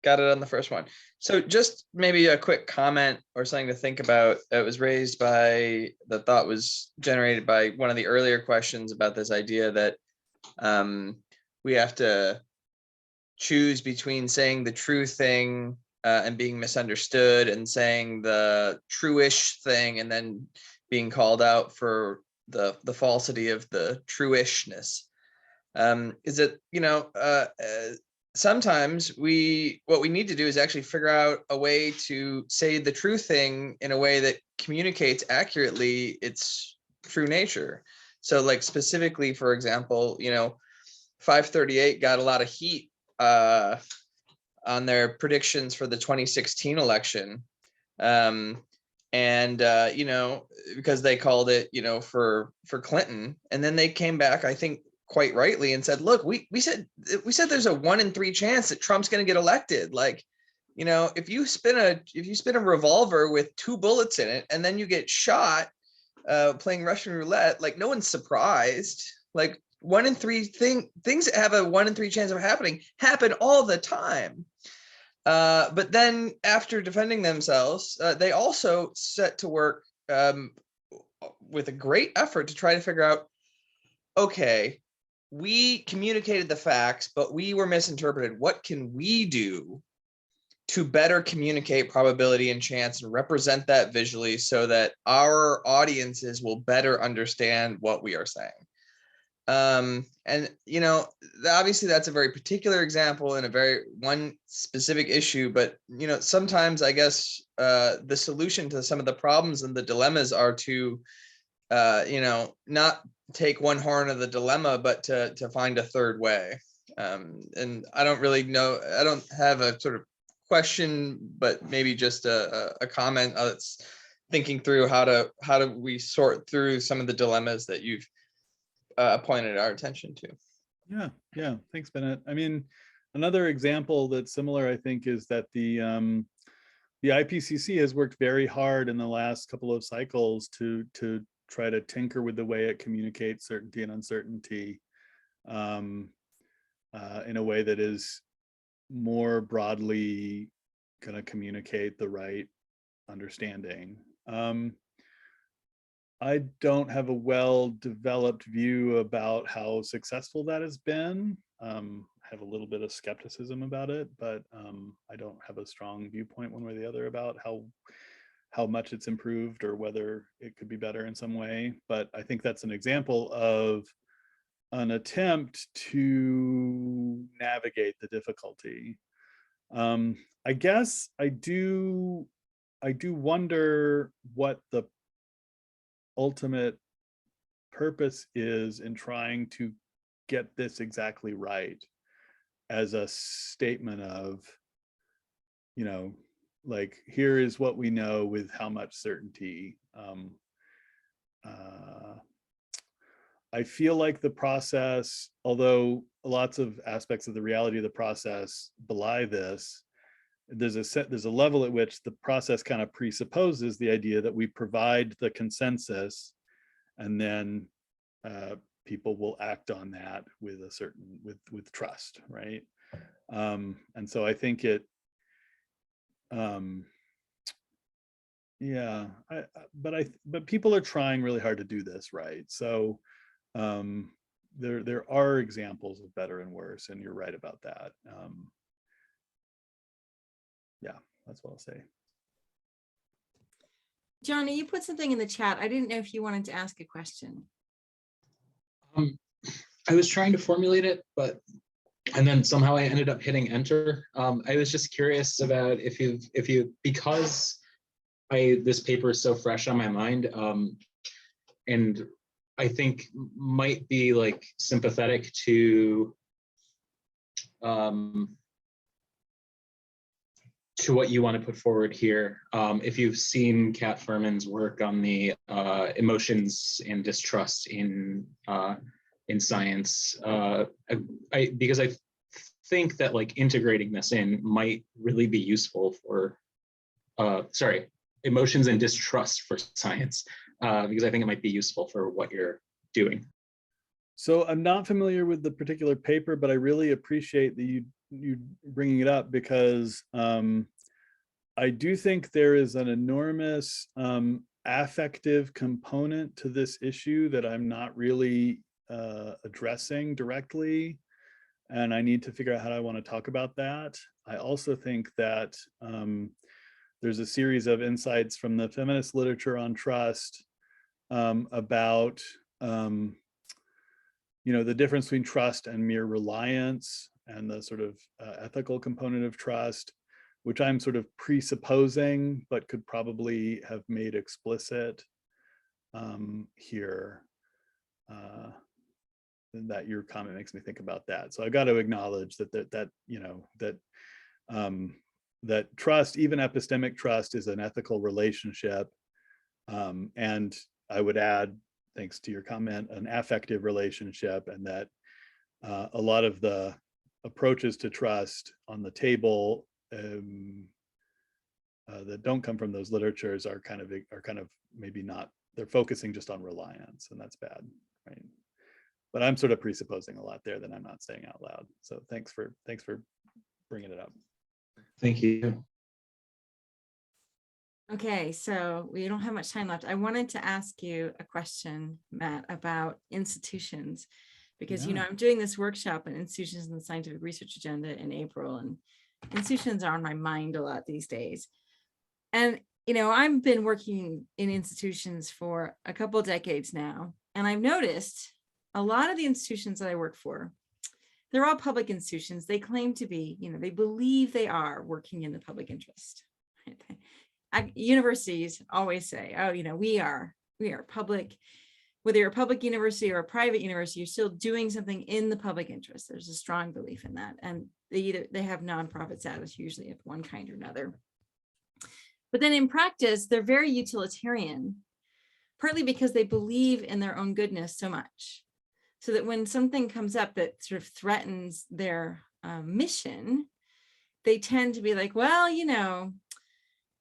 got it on the first one. So just maybe a quick comment or something to think about. It was raised by, the thought was generated by one of the earlier questions about this idea that we have to choose between saying the true thing and being misunderstood, and saying the true-ish thing and then being called out for the falsity of the true-ishness. Is it, sometimes what we need to do is actually figure out a way to say the true thing in a way that communicates accurately its true nature. So like specifically, for example, 538 got a lot of heat on their predictions for the 2016 election. You know, because they called it, you know, for Clinton. And then they came back, I think quite rightly, and said, look, we said there's a 1 in 3 chance that Trump's going to get elected. Like, you know, if you spin a revolver with 2 bullets in it and then you get shot playing Russian roulette, like, no one's surprised. Like, 1 in 3 things that have a 1 in 3 chance of happening happen all the time. But then after defending themselves, they also set to work with a great effort to try to figure out, okay, we communicated the facts, but we were misinterpreted. What can we do to better communicate probability and chance and represent that visually so that our audiences will better understand what we are saying? And, you know, obviously that's a very particular example and a very one specific issue, but, you know, sometimes I guess the solution to some of the problems and the dilemmas are to, you know, not take one horn of the dilemma, but to find a third way. And I don't really know, I don't have a sort of question, but maybe just a comment that's thinking through how do we sort through some of the dilemmas that you've pointed our attention to. Yeah. Thanks, Bennett. I mean, another example that's similar, I think, is that the IPCC has worked very hard in the last couple of cycles to try to tinker with the way it communicates certainty and uncertainty in a way that is more broadly going to communicate the right understanding. I don't have a well-developed view about how successful that has been. I have a little bit of skepticism about it, but I don't have a strong viewpoint one way or the other about how much it's improved or whether it could be better in some way. But I think that's an example of an attempt to navigate the difficulty. I guess I do wonder what the ultimate purpose is in trying to get this exactly right as a statement of, you know, like, here is what we know with how much certainty. I feel like the process, although lots of aspects of the reality of the process belie this, there's a level at which the process kind of presupposes the idea that we provide the consensus and then people will act on that with a certain with trust, right? And so I think it yeah, but people are trying really hard to do this, right? So there are examples of better and worse, and you're right about that. Yeah, that's what I'll say. Johnny, you put something in the chat. I didn't know if you wanted to ask a question. I was trying to formulate it, and then somehow I ended up hitting enter. I was just curious about if you because this paper is so fresh on my mind, and I think might be like sympathetic to what you want to put forward here. If you've seen Kat Furman's work on the emotions and distrust in science, because I think that like integrating this in might really be useful for, emotions and distrust for science, because I think it might be useful for what you're doing. So I'm not familiar with the particular paper, but I really appreciate that you bringing it up, because I do think there is an enormous affective component to this issue that I'm not really addressing directly, and I need to figure out how I want to talk about that. I also think that there's a series of insights from the feminist literature on trust about you know, the difference between trust and mere reliance, and the sort of ethical component of trust, which I'm sort of presupposing, but could probably have made explicit here. And that your comment makes me think about that. So I got to acknowledge that you know, that trust, even epistemic trust, is an ethical relationship. And I would add, thanks to your comment, an affective relationship, and that a lot of the approaches to trust on the table that don't come from those literatures are kind of maybe not, they're focusing just on reliance, and that's bad, right? But I'm sort of presupposing a lot there that I'm not saying out loud. So thanks for bringing it up. Thank you. Okay, so we don't have much time left. I wanted to ask you a question, Matt, about institutions, because you know, I'm doing this workshop on institutions in the scientific research agenda in April, and institutions are on my mind a lot these days. And you know, I've been working in institutions for a couple of decades now, and I've noticed a lot of the institutions that I work for, they're all public institutions. They claim to be, you know, they believe they are working in the public interest. Universities always say, oh, you know, we are public. Whether you're a public university or a private university, you're still doing something in the public interest. There's a strong belief in that. And they have nonprofit status, usually of one kind or another. But then in practice, they're very utilitarian, partly because they believe in their own goodness so much. So that when something comes up that sort of threatens their mission, they tend to be like, well, you know,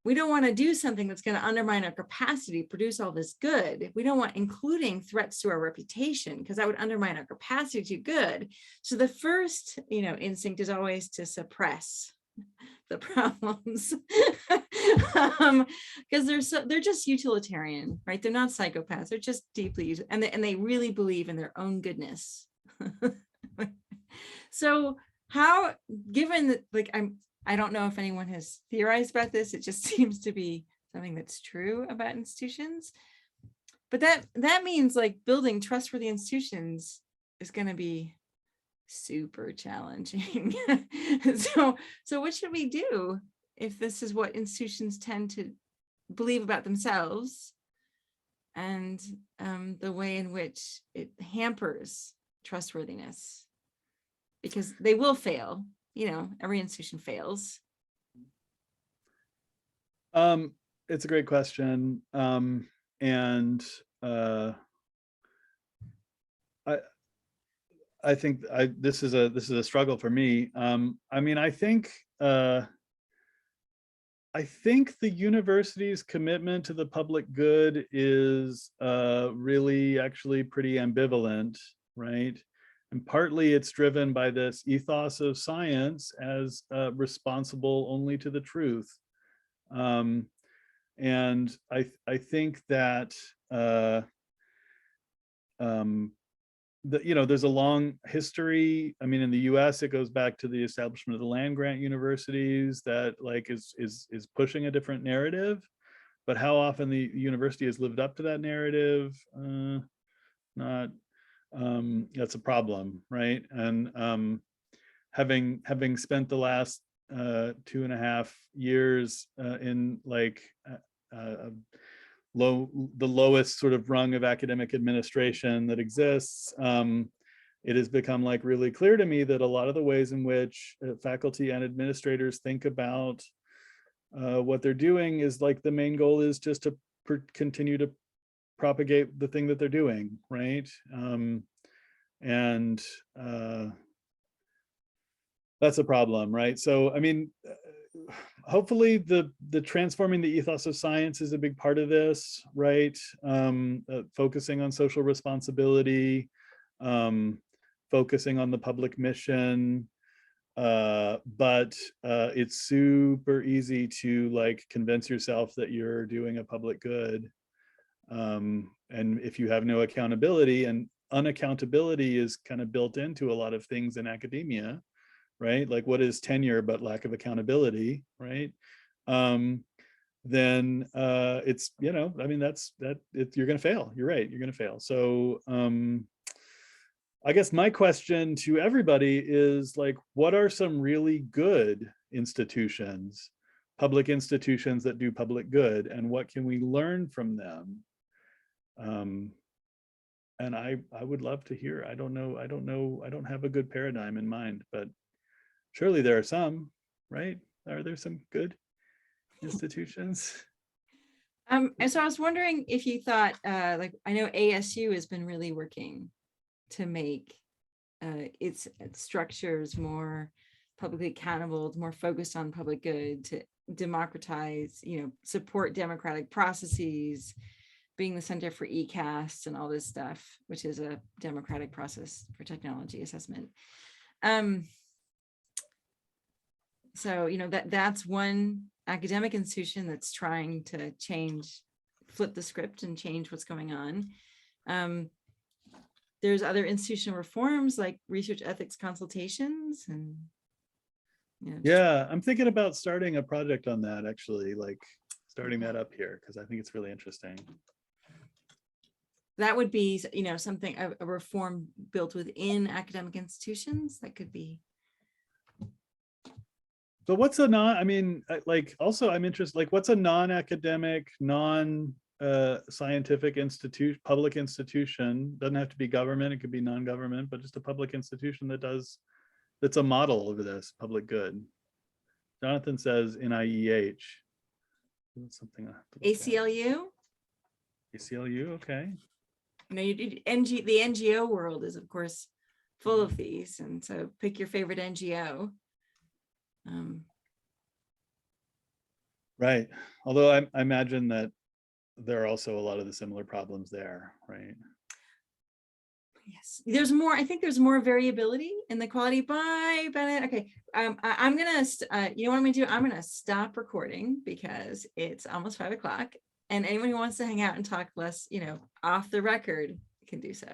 we don't want to do something that's going to undermine our capacity to produce all this good. We don't want including threats to our reputation, because that would undermine our capacity to do good. So the first, you know, instinct is always to suppress the problems, because they're just utilitarian, right? They're not psychopaths. They're just deeply, and they really believe in their own goodness. So how, given that, like, I don't know if anyone has theorized about this, it just seems to be something that's true about institutions, but that means like building trustworthy institutions is going to be super challenging. So what should we do if this is what institutions tend to believe about themselves, and the way in which it hampers trustworthiness? Because they will fail. You know, every institution fails. It's a great question. And I think this is a struggle for me. I mean, I think the university's commitment to the public good is really actually pretty ambivalent, right? And partly it's driven by this ethos of science as responsible only to the truth. And I think that you know, there's a long history. I mean, in the US, it goes back to the establishment of the land grant universities that like is pushing a different narrative. But how often the university has lived up to that narrative? Not. That's a problem, right? And having spent the last 2.5 years in like the lowest sort of rung of academic administration that exists, it has become like really clear to me that a lot of the ways in which faculty and administrators think about what they're doing is like the main goal is just to continue to propagate the thing that they're doing, right? And that's a problem, right? So, I mean, hopefully the transforming the ethos of science is a big part of this, right? Focusing on social responsibility, focusing on the public mission, but it's super easy to like convince yourself that you're doing a public good. And if you have no accountability, and unaccountability is kind of built into a lot of things in academia, right? Like what is tenure but lack of accountability, right? Then it's, you know, I mean, you're going to fail. You're right. You're going to fail. So I guess my question to everybody is like, what are some really good institutions, public institutions that do public good, and what can we learn from them? And I would love to hear. I don't know. I don't have a good paradigm in mind, but surely there are some, right? Are there some good institutions? And so I was wondering if you thought, like, I know ASU has been really working to make its structures more publicly accountable, more focused on public good, to democratize, support democratic processes, being the center for ECAST and all this stuff, which is a democratic process for technology assessment. So, that's one academic institution that's trying to flip the script and change what's going on. There's other institutional reforms like research ethics consultations and yeah, I'm thinking about starting a project on that, actually, like starting that up here, because I think it's really interesting. That would be, something, a reform built within academic institutions that could be. So what's a also I'm interested, like what's a non-academic, scientific institute, public institution, doesn't have to be government, it could be non-government, but just a public institution that's a model of this public good. Jonathan says NIEH. That's something I have to look at. ACLU? ACLU, okay. The NGO world is of course full of these, and so pick your favorite NGO. Right. Although I imagine that there are also a lot of the similar problems there, right? Yes, there's more. I think there's more variability in the quality. Bye, Bennett. Okay, I'm gonna. You know what I'm gonna do? I'm gonna stop recording because it's almost 5 o'clock, and anyone who wants to hang out and talk less, off the record, can do so.